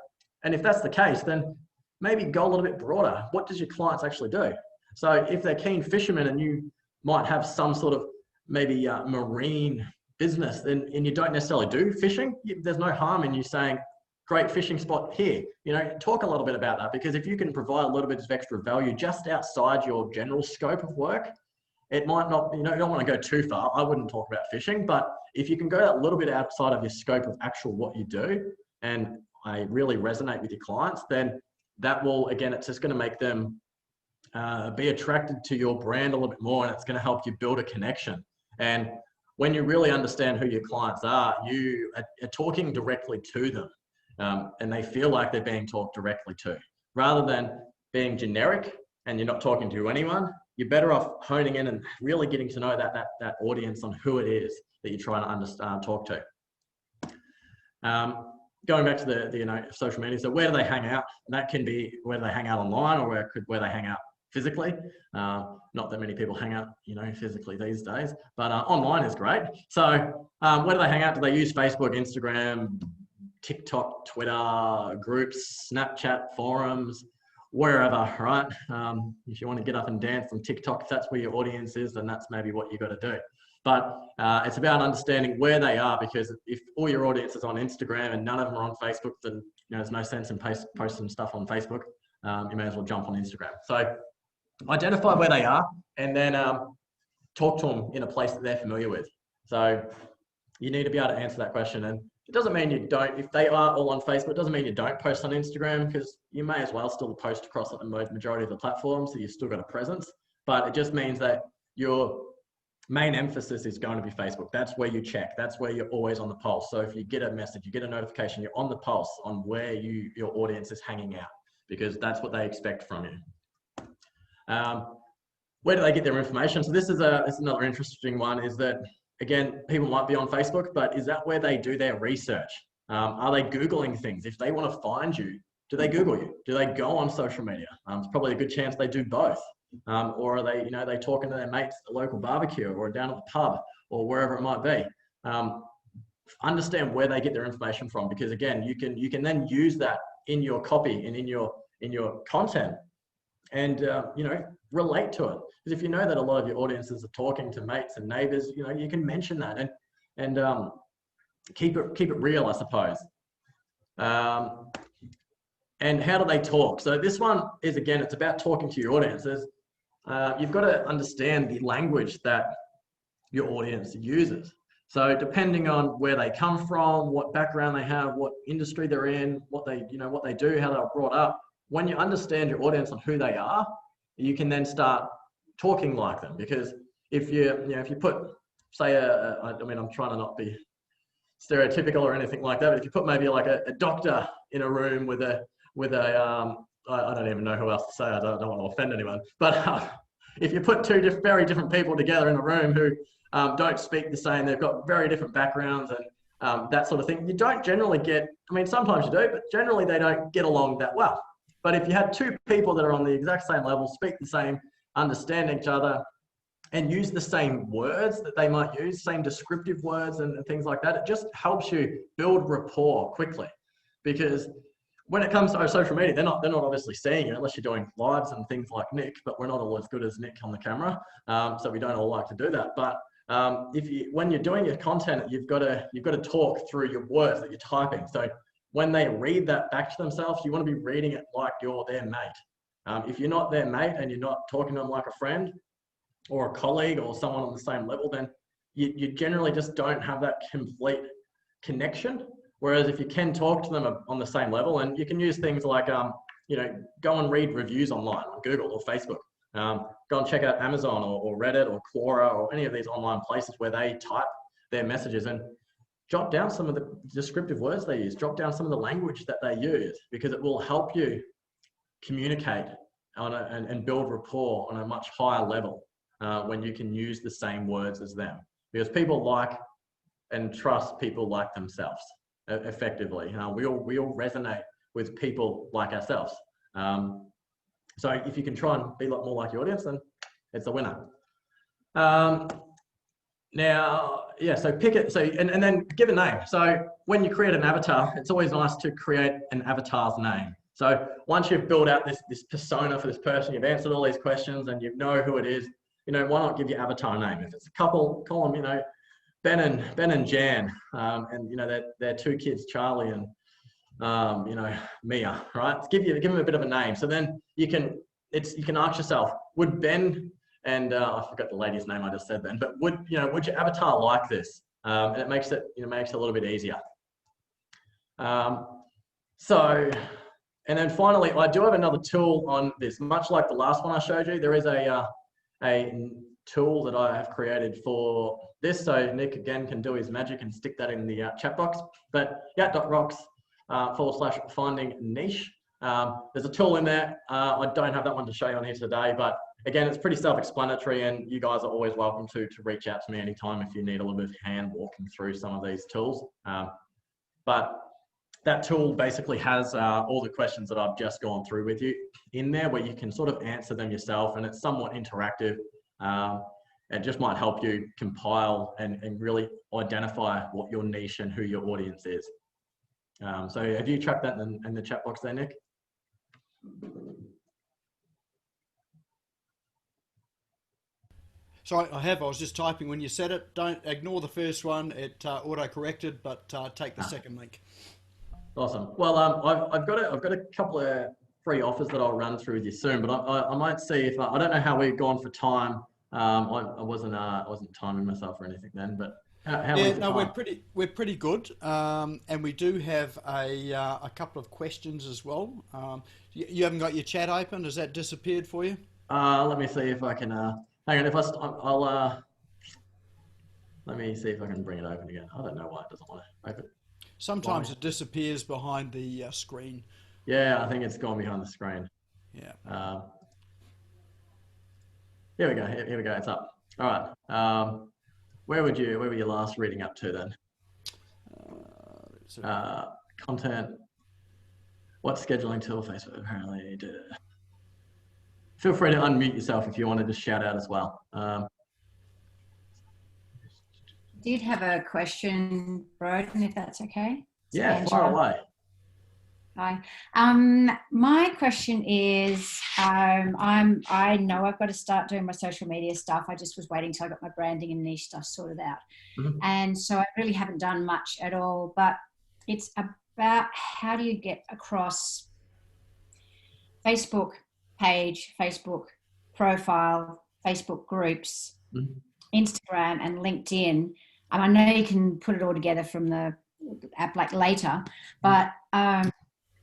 And if that's the case, then maybe go a little bit broader. What does your clients actually do? So if they're keen fishermen and you might have some sort of maybe marine business, and you don't necessarily do fishing, there's no harm in you saying, great fishing spot here. Talk a little bit about that, because if you can provide a little bit of extra value just outside your general scope of work, it might not, you don't want to go too far. I wouldn't talk about phishing, but if you can go a little bit outside of your scope of actual what you do, and I really resonate with your clients, then that will, again, it's just going to make them be attracted to your brand a little bit more, and it's going to help you build a connection. And when you really understand who your clients are, you are talking directly to them, and they feel like they're being talked directly to, rather than being generic and you're not talking to anyone. You're better off honing in and really getting to know that audience on who it is that you're trying to understand, talk to. Going back to the social media, so where do they hang out? And that can be where they hang out online, or where they hang out physically. Not that many people hang out, physically these days, but online is great. So where do they hang out? Do they use Facebook, Instagram, TikTok, Twitter, groups, Snapchat, forums, wherever, right? If you want to get up and dance on TikTok, if that's where your audience is, then that's maybe what you got to do. But it's about understanding where they are, because if all your audience is on Instagram and none of them are on Facebook, then there's no sense in posting stuff on Facebook. You may as well jump on Instagram. So identify where they are, and then talk to them in a place that they're familiar with. So you need to be able to answer that question. And it doesn't mean you don't, if they are all on Facebook, it doesn't mean you don't post on Instagram, because you may as well still post across the majority of the platforms, so you've still got a presence. But it just means that your main emphasis is going to be Facebook. That's where you check. That's where you're always on the pulse. So if you get a message, you get a notification, you're on the pulse on where your audience is hanging out, because that's what they expect from you. Where do they get their information? So this is another interesting one, is that, again, people might be on Facebook, but is that where they do their research? Are they Googling things? If they want to find you, do they Google you? Do they go on social media? It's probably a good chance they do both. Or are they, they talking to their mates at the local barbecue, or down at the pub, or wherever it might be? Understand where they get their information from, because again, you can then use that in your copy and in your content, and relate to it. Because if you know that a lot of your audiences are talking to mates and neighbors, you can mention that and keep it real, I suppose. And how do they talk? So this one is, again, it's about talking to your audiences. You've got to understand the language that your audience uses. So depending on where they come from, what background they have, what industry they're in, what they do, how they were brought up, when you understand your audience and who they are, you can then start talking like them. Because if you put, say, I'm trying to not be stereotypical or anything like that, but if you put maybe like a doctor in a room with a I don't even know who else to say, I don't want to offend anyone, but if you put two very different people together in a room who don't speak the same, they've got very different backgrounds and that sort of thing, you don't generally get, sometimes you do, but generally they don't get along that well. But if you had two people that are on the exact same level, speak the same, understand each other, and use the same words that they might use, same descriptive words and things like that, it just helps you build rapport quickly. Because when it comes to our social media, they're not obviously seeing you unless you're doing lives and things like Nick, but we're not all as good as Nick on the camera, so we don't all like to do that. But when you're doing your content, you've got to talk through your words that you're typing. So when they read that back to themselves, you want to be reading it like you're their mate. If you're not their mate and you're not talking to them like a friend or a colleague or someone on the same level, then you generally just don't have that complete connection. Whereas if you can talk to them on the same level, and you can use things like, go and read reviews online on Google or Facebook. Go and check out Amazon or Reddit or Quora or any of these online places where they type their messages, and jot down some of the descriptive words they use, jot down some of the language that they use, because it will help you communicate and build rapport on a much higher level when you can use the same words as them. Because people like and trust people like themselves. Effectively, we all resonate with people like ourselves. So if you can try and be a lot more like your audience, then it's a winner. Now, yeah, so pick it. So and then give a name. So when you create an avatar, it's always nice to create an avatar's name. So once you've built out this persona for this person, you've answered all these questions and you know who it is. Why not give your avatar name? If it's a couple, call them, Ben and Jan, and their two kids, Charlie and Mia, right? Give them a bit of a name. So then you can ask yourself, would Ben And I forgot the lady's name I just said then, but would your avatar like this? And it makes it, makes it a little bit easier. So, and then finally, I do have another tool on this, much like the last one I showed you. There is a tool that I have created for this. So Nick again can do his magic and stick that in the chat box. But yak.rocks /finding niche. There's a tool in there. I don't have that one to show you on here today, but again, it's pretty self-explanatory, and you guys are always welcome to reach out to me anytime if you need a little bit of hand walking through some of these tools. But that tool basically has all the questions that I've just gone through with you in there, where you can sort of answer them yourself, and it's somewhat interactive. It just might help you compile and really identify what your niche and who your audience is. So have you tracked that in the chat box there, Nick? Sorry, I have. I was just typing when you said it. Don't ignore the first one. It auto-corrected, but take the second link. Awesome. Well, I've got a couple of free offers that I'll run through with you soon, but I might see if I don't know how we've gone for time. I wasn't timing myself or anything then, but how no, we're pretty good, and we do have a couple of questions as well. You haven't got your chat open? Has that disappeared for you? Let me see if I can. Hang on, let me see if I can bring it open again. I don't know why it doesn't want to open. Sometimes it disappears behind the screen. Yeah, I think it's gone behind the screen. Yeah. Here we go. Here we go. It's up. All right. Where were you last reading up to then? Content. What scheduling tool Facebook apparently did. Feel free to unmute yourself if you want to just shout out as well. Did have a question, Broden, if that's okay. Yeah, fire away. Hi. My question is, I know I've got to start doing my social media stuff. I just was waiting till I got my branding and niche stuff sorted out. Mm-hmm. And so I really haven't done much at all, but it's about how do you get across Facebook page, Facebook profile, Facebook groups, mm-hmm. Instagram and LinkedIn. I know you can put it all together from the app like later, but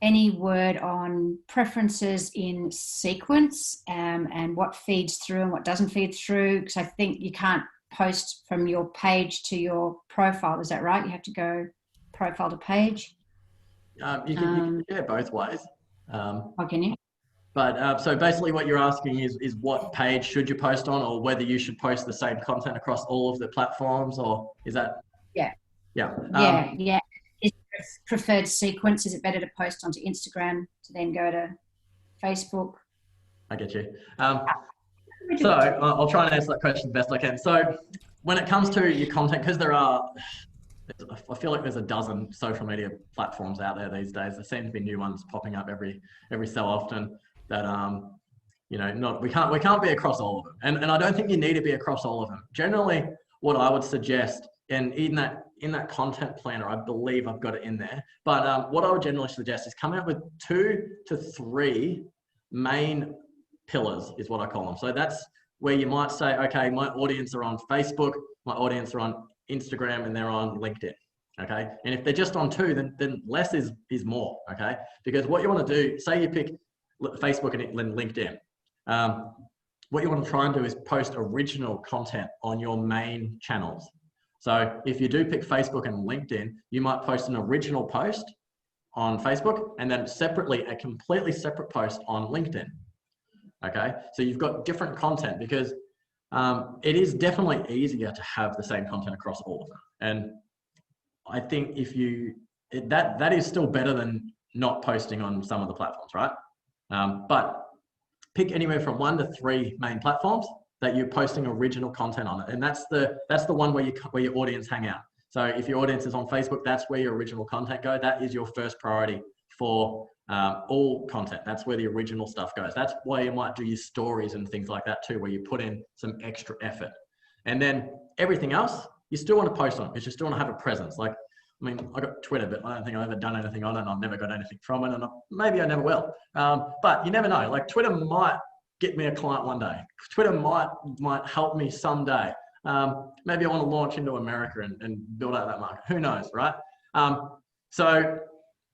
any word on preferences in sequence and what feeds through and what doesn't feed through? Because I think you can't post from your page to your profile. Is that right? You have to go profile to page? You can do it both ways. Can you? But so basically what you're asking is what page should you post on, or whether you should post the same content across all of the platforms, or is that? Yeah. Yeah. Yeah. Is there a preferred sequence? Is it better to post onto Instagram to then go to Facebook? I get you. So I'll try and answer that question the best I can. So when it comes to your content, because I feel like there's a dozen social media platforms out there these days. There seem to be new ones popping up every so often that we can't be across all of them, and I don't think you need to be across all of them. Generally, what I would suggest, and in that content planner, I believe I've got it in there, but what I would generally suggest is come out with 2 to 3 main pillars, is what I call them. So that's where you might say, okay, my audience are on Facebook, my audience are on Instagram, and they're on LinkedIn. Okay, and if they're just on 2, then less is more. Okay, because what you want to do, say you pick Facebook and LinkedIn, what you want to try and do is post original content on your main channels. So if you do pick Facebook and LinkedIn, you might post an original post on Facebook and then separately a completely separate post on LinkedIn. Okay, so you've got different content, because it is definitely easier to have the same content across all of them. And I think that is still better than not posting on some of the platforms, right? But pick anywhere from 1 to 3 main platforms that you're posting original content on it, and that's the one where your audience hang out. So if your audience is on Facebook, that's where your original content go. That is your first priority for all content. That's where the original stuff goes. That's why you might do your stories and things like that too, where you put in some extra effort. And then everything else, you still want to post on, because you still want to have a presence. Like, I mean, I got Twitter, but I don't think I've ever done anything on it, and I've never got anything from it, and maybe I never will. But you never know. Like, Twitter might get me a client one day. Twitter might help me someday. Maybe I want to launch into America and build out that market. Who knows, right? So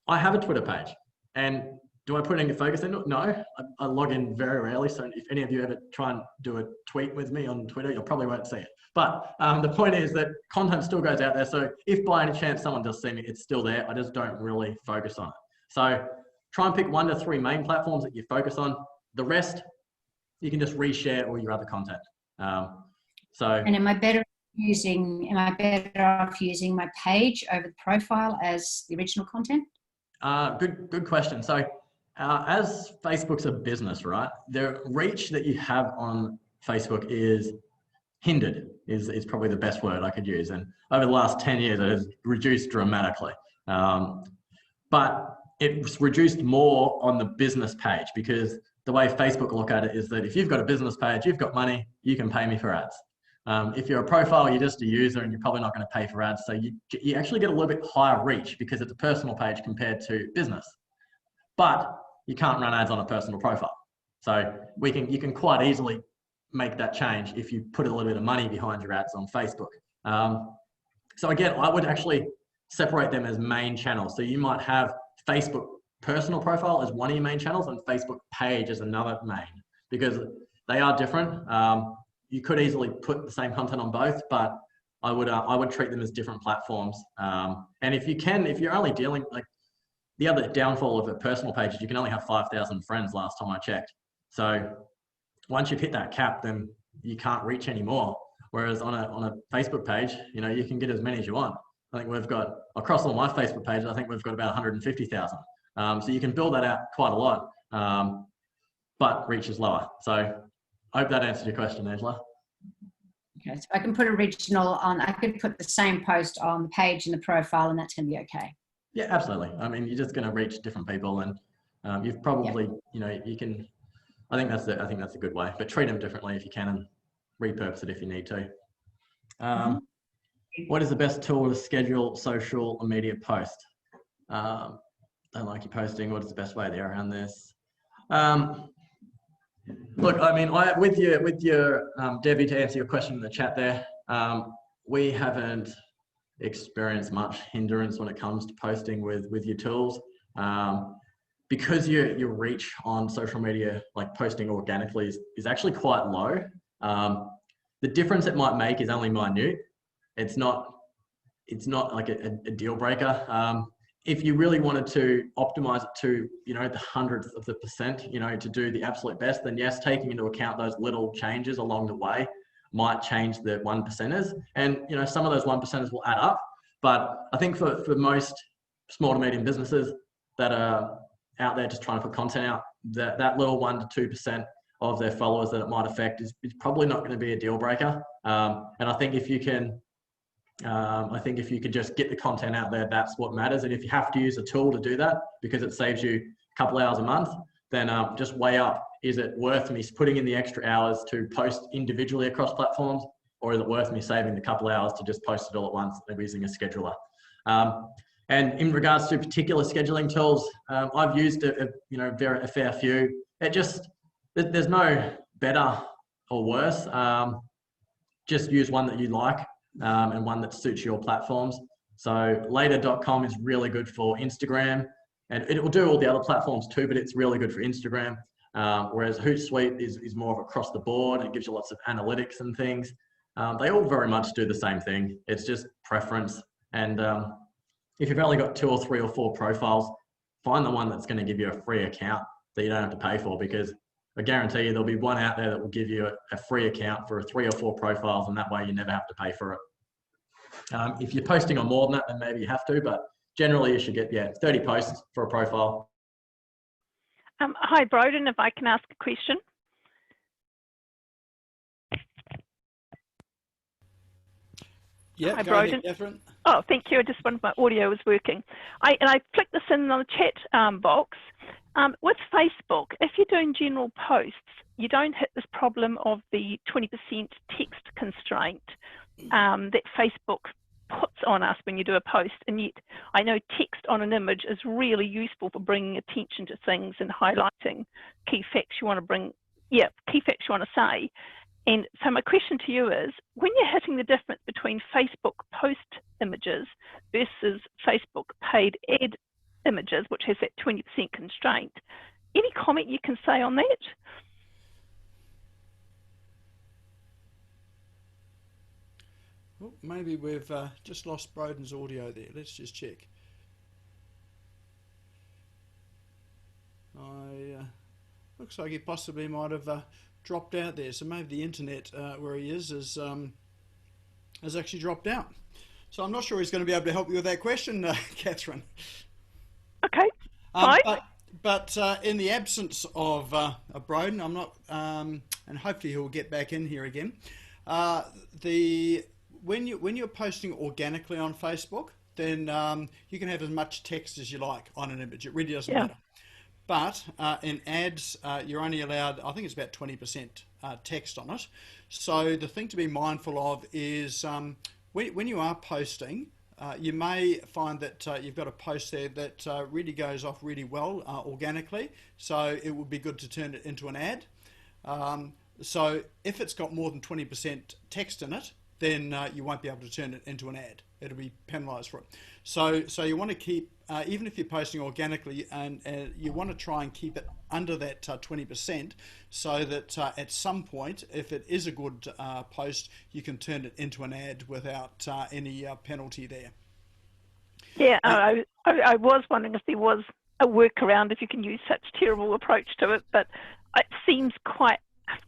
I have a Twitter page, and do I put any focus into it? No, I log in very rarely. So if any of you ever try and do a tweet with me on Twitter, you probably won't see it. But the point is that content still goes out there. So if by any chance someone does see me, it's still there. I just don't really focus on it. So try and pick 1 to 3 main platforms that you focus on. The rest, you can just reshare all your other content. And am I better off using my page over the profile as the original content? Good question. So as Facebook's a business, right, the reach that you have on Facebook is hindered, is probably the best word I could use. And over the last 10 years, it has reduced dramatically. But it's reduced more on the business page, because the way Facebook look at it is that if you've got a business page, you've got money, you can pay me for ads. If you're a profile, you're just a user and you're probably not going to pay for ads. So you actually get a little bit higher reach because it's a personal page compared to business. But you can't run ads on a personal profile. So you can quite easily make that change if you put a little bit of money behind your ads on Facebook. So again, I would actually separate them as main channels. So you might have Facebook personal profile as one of your main channels and Facebook page as another main, because they are different. You could easily put the same content on both, but I would treat them as different platforms. And if you're only dealing, like, the other downfall of a personal page is you can only have 5,000 friends last time I checked. So once you've hit that cap, then you can't reach anymore. Whereas on a Facebook page, you can get as many as you want. I think we've got, across all my Facebook pages, I think we've got about 150,000. So you can build that out quite a lot, but reach is lower. So I hope that answered your question, Angela. Okay, so I can put original on, I could put the same post on the page and the profile, and that's going to be okay. Yeah, absolutely. I mean, you're just going to reach different people, and you've probably, you can, I think that's a good way, but treat them differently if you can, and repurpose it if you need to. What is the best tool to schedule social media post? Don't like you posting. What is the best way there around this? Look, I mean, with your Debbie, to answer your question in the chat there, we haven't experienced much hindrance when it comes to posting with your tools, because your reach on social media, like posting organically, is actually quite low. The difference it might make is only minute. It's not like a deal breaker. If you really wanted to optimize it to, the hundredth of the percent, to do the absolute best, then yes, taking into account those little changes along the way might change the 1%ers. And, some of those 1%ers will add up. But I think for most small to medium businesses that are out there just trying to put content out, that little 1 to 2% of their followers that it might affect is probably not going to be a deal breaker. And I think if you can, just get the content out there, that's what matters. And if you have to use a tool to do that because it saves you a couple hours a month, then just weigh up, is it worth me putting in the extra hours to post individually across platforms, or is it worth me saving the couple hours to just post it all at once using a scheduler? And in regards to particular scheduling tools, I've used a fair few. There's no better or worse. Just use one that you like. And one that suits your platforms. So later.com is really good for Instagram, and it will do all the other platforms too, but it's really good for Instagram. Whereas Hootsuite is more of across the board. It gives you lots of analytics and things. They all very much do the same thing. It's just preference. And if you've only got 2 or 3 or 4 profiles, find the one that's going to give you a free account that you don't have to pay for, because I guarantee you there'll be one out there that will give you a free account for 3 or 4 profiles, and that way you never have to pay for it. If you're posting on more than that, then maybe you have to, but generally you should get 30 posts for a profile. Hi, Broden, if I can ask a question. Yeah, hi, go Broden. ahead, Catherine. Oh, thank you. I just wanted my audio was working. I clicked this in on the chat box. With Facebook, if you're doing general posts, you don't hit this problem of the 20% text constraint that Facebook puts on us when you do a post. And yet I know text on an image is really useful for bringing attention to things and highlighting key facts you want to bring yeah, key facts you want to say. And so my question to you is, when you're hitting the difference between Facebook post images versus Facebook paid ad images, which has that 20% constraint, any comment you can say on that? Well, maybe we've just lost Broden's audio there. Let's just check. Looks like he possibly might have dropped out there. So maybe the internet where he is has actually dropped out. So I'm not sure he's going to be able to help you with that question, Catherine. Okay, fine. But in the absence of Broden, I'm not, and hopefully he'll get back in here again. When you're posting organically on Facebook, then you can have as much text as you like on an image. It really doesn't matter. But in ads, you're only allowed, I think it's about 20% text on it. So the thing to be mindful of is when you are posting, you may find that you've got a post there that really goes off really well organically. So it would be good to turn it into an ad. So if it's got more than 20% text in it, then you won't be able to turn it into an ad. It'll be penalised for it. So you want to keep, even if you're posting organically, and you want to try and keep it under that 20%, so that at some point, if it is a good post, you can turn it into an ad without any penalty there. Yeah, I was wondering if there was a workaround, if you can use such terrible approach to it, but it seems quite,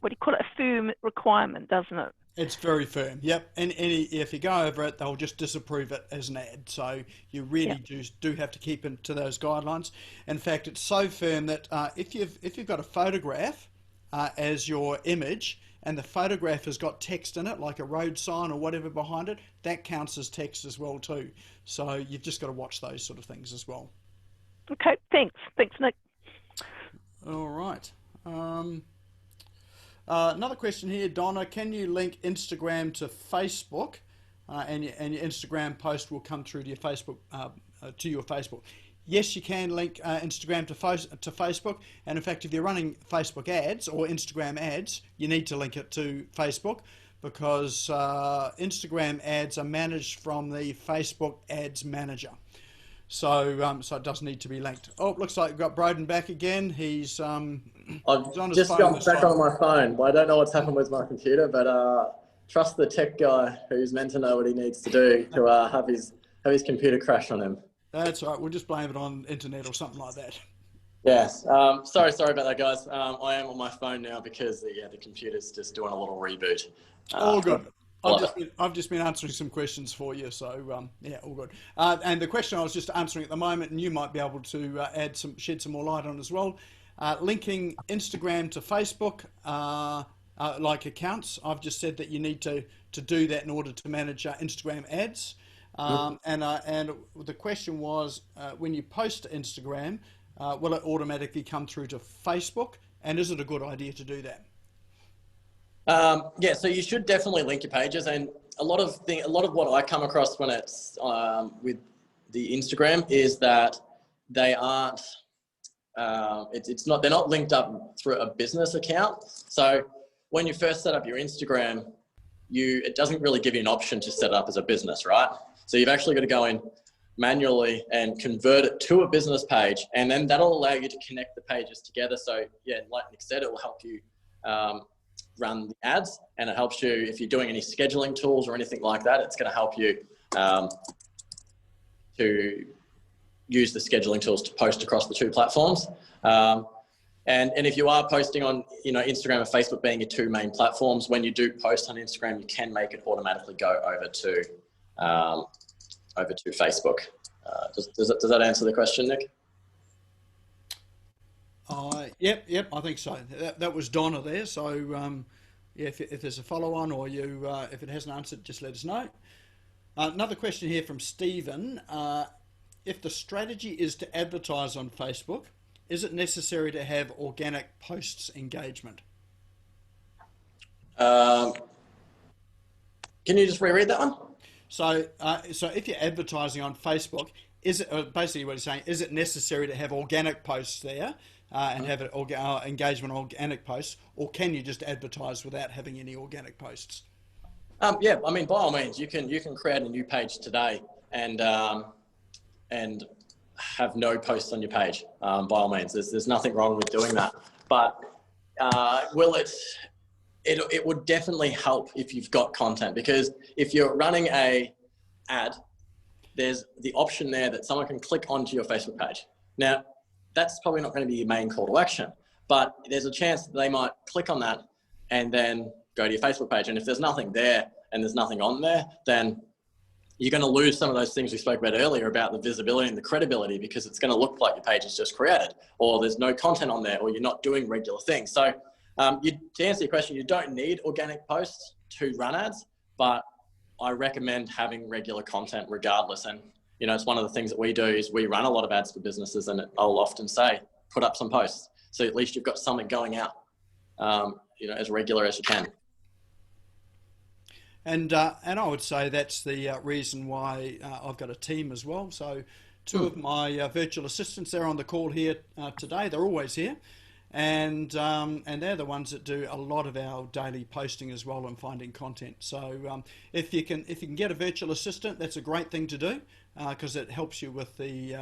what do you call it, a firm requirement, doesn't it? It's very firm, yep. And if you go over it, they'll just disapprove it as an ad. So you really do have to keep to those guidelines. In fact, it's so firm that if you've got a photograph as your image, and the photograph has got text in it, like a road sign or whatever behind it, that counts as text as well too. So you've just got to watch those sort of things as well. Okay, thanks, Nick. All right. Another question here, Donna, can you link Instagram to Facebook and your Instagram post will come through to your Facebook, Yes, you can link Instagram to Facebook, and in fact, if you're running Facebook ads or Instagram ads, you need to link it to Facebook, because Instagram ads are managed from the Facebook Ads Manager. So, so it does need to be linked. Oh, it looks like we've got Broden back again. He's I've just jumped back on my phone. Well, I don't know what's happened with my computer, but trust the tech guy who's meant to know what he needs to do to have his computer crash on him. That's all right. We'll just blame it on internet or something like that. Yes. Sorry about that, guys. I am on my phone now because the computer's just doing a little reboot. All good. I've just been answering some questions for you, so yeah, all good. And the question I was just answering at the moment, and you might be able to shed some more light on as well, linking Instagram to Facebook, like accounts. I've just said that you need to do that in order to manage Instagram ads. And the question was, when you post to Instagram, will it automatically come through to Facebook? And is it a good idea to do that? Yeah, so you should definitely link your pages, and a lot of what I come across when it's with the Instagram is that they aren't. They're not linked up through a business account. So when you first set up your Instagram, it doesn't really give you an option to set it up as a business, right? So you've actually got to go in manually and convert it to a business page, and then that'll allow you to connect the pages together. So yeah, like Nick said, it will help you run the ads, and it helps you if you're doing any scheduling tools or anything like that. It's going to help you to use the scheduling tools to post across the two platforms. And if you are posting on, Instagram and Facebook being your two main platforms, when you do post on Instagram, you can make it automatically go over to Facebook. Does that answer the question, Nick? Yep, I think so. That was Donna there. So yeah, if there's a follow-on or if it hasn't answered, just let us know. Another question here from Stephen. If the strategy is to advertise on Facebook, is it necessary to have organic posts engagement? Can you just reread that one? So if you're advertising on Facebook, is it basically what he's saying? Is it necessary to have organic posts there and have it engagement on organic posts, or can you just advertise without having any organic posts? Yeah, I mean, by all means, you can create a new page today and have no posts on your page. By all means, there's nothing wrong with doing that. But it would definitely help if you've got content, because if you're running a ad, there's the option there that someone can click onto your Facebook page. Now, that's probably not going to be your main call to action, but there's a chance that they might click on that and then go to your Facebook page. And if there's nothing there and there's nothing on there, then you're going to lose some of those things we spoke about earlier about the visibility and the credibility, because it's going to look like your page is just created, or there's no content on there, or you're not doing regular things. So to answer your question, you don't need organic posts to run ads, but I recommend having regular content regardless. And, you know, it's one of the things that we do is we run a lot of ads for businesses, and I'll often say, put up some posts. So at least you've got something going out, you know, as regular as you can. And I would say that's the reason why I've got a team as well. So two of my virtual assistants, they're on the call here today. They're always here. And they're the ones that do a lot of our daily posting as well and finding content. So if you can get a virtual assistant, that's a great thing to do, because it helps you with the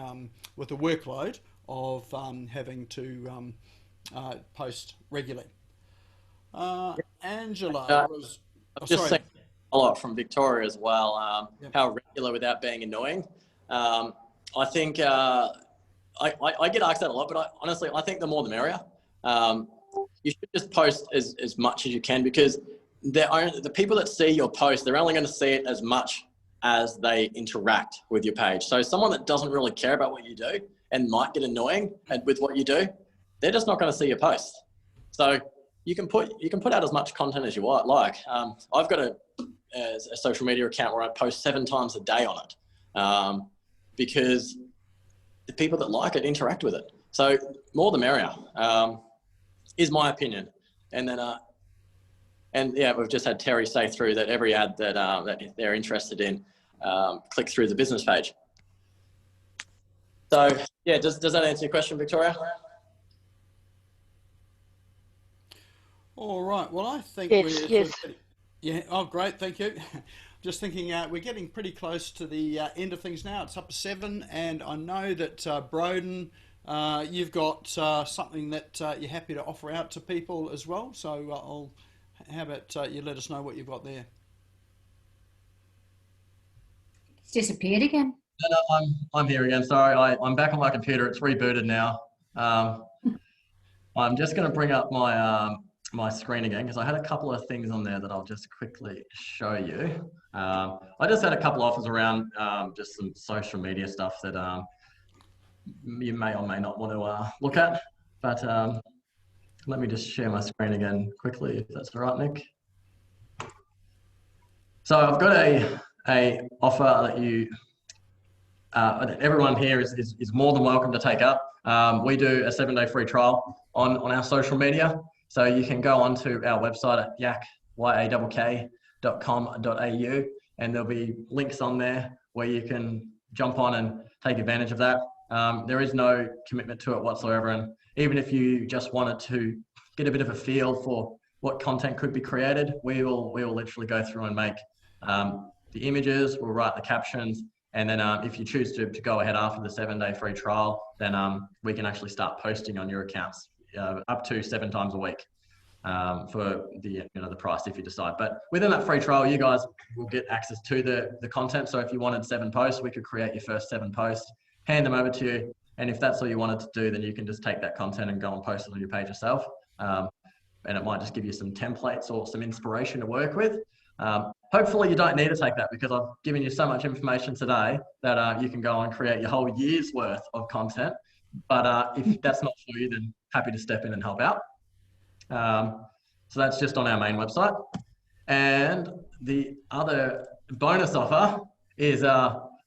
workload of having to post regularly. Angela was. I've just seen a lot from Victoria as well. Yep. How regular without being annoying. I think I get asked that a lot, but honestly, I think the more the merrier. You should just post as much as you can, because the people that see your post, they're only going to see it as much as they interact with your page. So someone that doesn't really care about what you do and might get annoying with what you do, they're just not going to see your post. So you can put out as much content as you like. I've got a social media account where I post 7 times a day on it, because the people that like it interact with it. So more the merrier, is my opinion. And then, and yeah, we've just had Terry say through that every ad that they're interested in, click through the business page. So yeah, does that answer your question, Victoria? All right. Well, I think Yes. Yeah. Oh, great. Thank you. Just thinking, we're getting pretty close to the end of things now. It's up to 7, and I know that Broden, you've got something that you're happy to offer out to people as well. So how about you let us know what you've got there? It's disappeared again. No, I'm here again. Sorry, I'm back on my computer. It's rebooted now. I'm just going to bring up my my screen again, because I had a couple of things on there that I'll just quickly show you. I just had a couple offers around just some social media stuff that you may or may not want to look at, but let me just share my screen again quickly, if that's all right, Nick. So I've got a offer that you that everyone here is more than welcome to take up. We do a 7-day free trial on our social media. So you can go onto our website at yakk.com.au, and there'll be links on there where you can jump on and take advantage of that. There is no commitment to it whatsoever. And even if you just wanted to get a bit of a feel for what content could be created, we will literally go through and make the images, we'll write the captions, and then if you choose to go ahead after the 7-day free trial, then we can actually start posting on your accounts up to 7 times a week for the price if you decide. But within that free trial, you guys will get access to the content. So if you wanted 7 posts, we could create your first 7 posts, hand them over to you, and if that's all you wanted to do, then you can just take that content and go and post it on your page yourself. And it might just give you some templates or some inspiration to work with. Hopefully you don't need to take that, because I've given you so much information today that you can go and create your whole year's worth of content. But if that's not for you, then happy to step in and help out. So that's just on our main website. And the other bonus offer is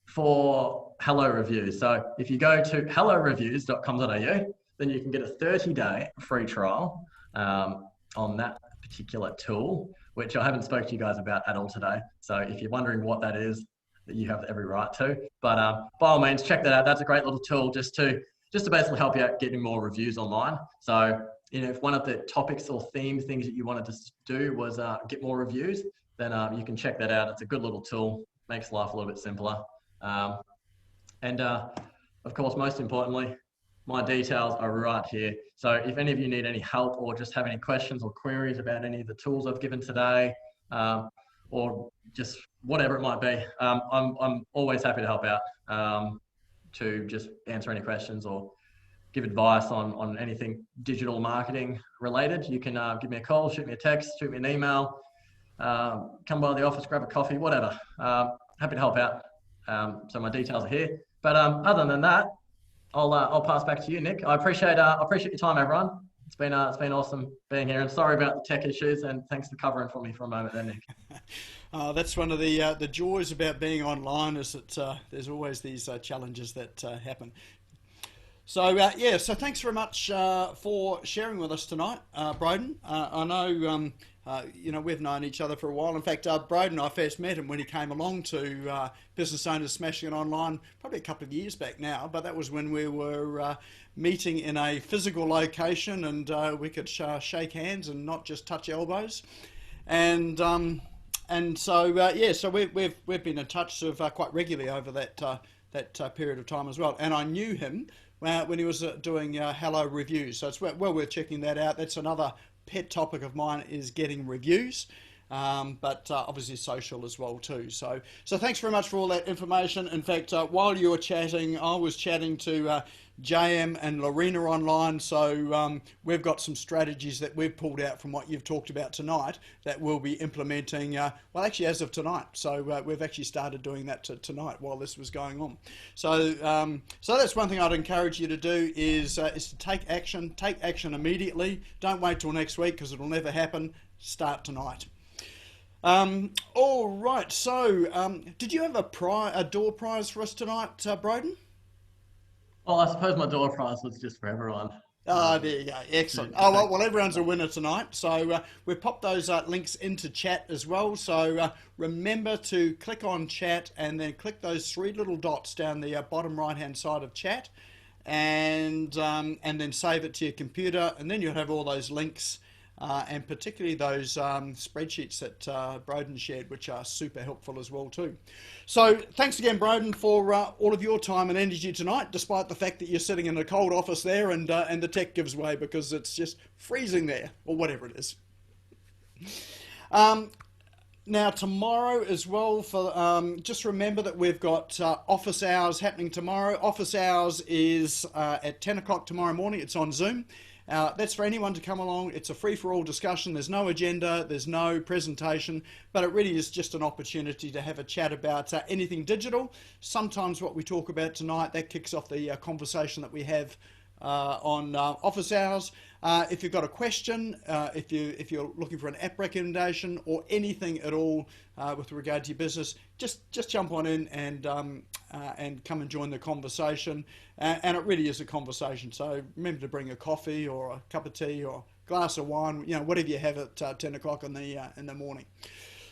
for Hello Reviews. So if you go to helloreviews.com.au, then you can get a 30-day free trial on that particular tool, which I haven't spoke to you guys about at all today. So if you're wondering what that is, that you have every right to. But by all means, check that out. That's a great little tool just to just to basically help you out getting more reviews online. So, you know, if one of the topics or theme things that you wanted to do was get more reviews, then you can check that out. It's a good little tool, makes life a little bit simpler. And of course, most importantly, my details are right here. So if any of you need any help or just have any questions or queries about any of the tools I've given today, or just whatever it might be, I'm always happy to help out, to just answer any questions or give advice on anything digital marketing related. You can give me a call, shoot me a text, shoot me an email, come by the office, grab a coffee, whatever. Happy to help out. So my details are here. But other than that, I'll pass back to you, Nick. I appreciate your time, everyone. It's been awesome being here, and sorry about the tech issues, and thanks for covering for me for a moment there, Nick. That's one of the joys about being online, is that there's always these challenges that happen. So yeah, so thanks very much for sharing with us tonight, Broden. I know you know, we've known each other for a while. In fact, Broden, I first met him when he came along to Business Owners Smashing It Online, probably a couple of years back now, but that was when we were meeting in a physical location, and we could shake hands and not just touch elbows. And so yeah, so we've been in touch sort of quite regularly over that period of time as well. And I knew him when he was doing Hello Reviews, so it's well worth checking that out. That's another pet topic of mine, is getting reviews, but obviously social as well too. So thanks very much for all that information. In fact, while you were chatting, I was chatting to JM and Lorena online, so we've got some strategies that we've pulled out from what you've talked about tonight that we'll be implementing, well, actually as of tonight. So we've actually started doing that tonight while this was going on. So so that's one thing I'd encourage you to do, is to take action immediately. Don't wait till next week, because it'll never happen. Start tonight. All right, so did you have a door prize for us tonight, Broden? Well, I suppose my door prize was just for everyone. Oh, there you go. Excellent. Oh, well, everyone's a winner tonight. So we've popped those links into chat as well. So remember to click on chat and then click those three little dots down the bottom right-hand side of chat, and then save it to your computer, and then you'll have all those links, and particularly those spreadsheets that Broden shared, which are super helpful as well too. So thanks again, Broden, for all of your time and energy tonight, despite the fact that you're sitting in a cold office there, and the tech gives way because it's just freezing there, or whatever it is. Now tomorrow as well, for just remember that we've got office hours happening tomorrow. Office hours is at 10 o'clock tomorrow morning. It's on Zoom. That's for anyone to come along. It's a free-for-all discussion. There's no agenda, there's no presentation, but it really is just an opportunity to have a chat about anything digital. Sometimes what we talk about tonight, that kicks off the conversation that we have on office hours. If you've got a question, if you're looking for an app recommendation or anything at all with regard to your business, just jump on in and come and join the conversation. And it really is a conversation. So remember to bring a coffee or a cup of tea or a glass of wine, you know, whatever you have at 10 o'clock in the morning.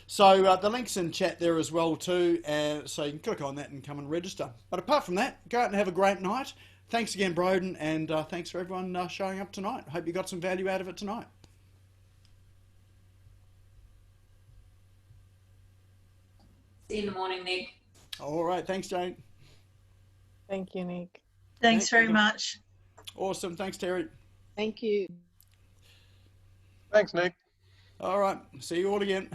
So the link's in chat there as well too, so you can click on that and come and register. But apart from that, go out and have a great night. Thanks again, Broden, and thanks for everyone showing up tonight. Hope you got some value out of it tonight. See you in the morning, Nick. All right, thanks, Jane. Thank you, Nick. Thanks very much. Awesome, thanks, Terry. Thank you. Thanks, Nick. All right, see you all again.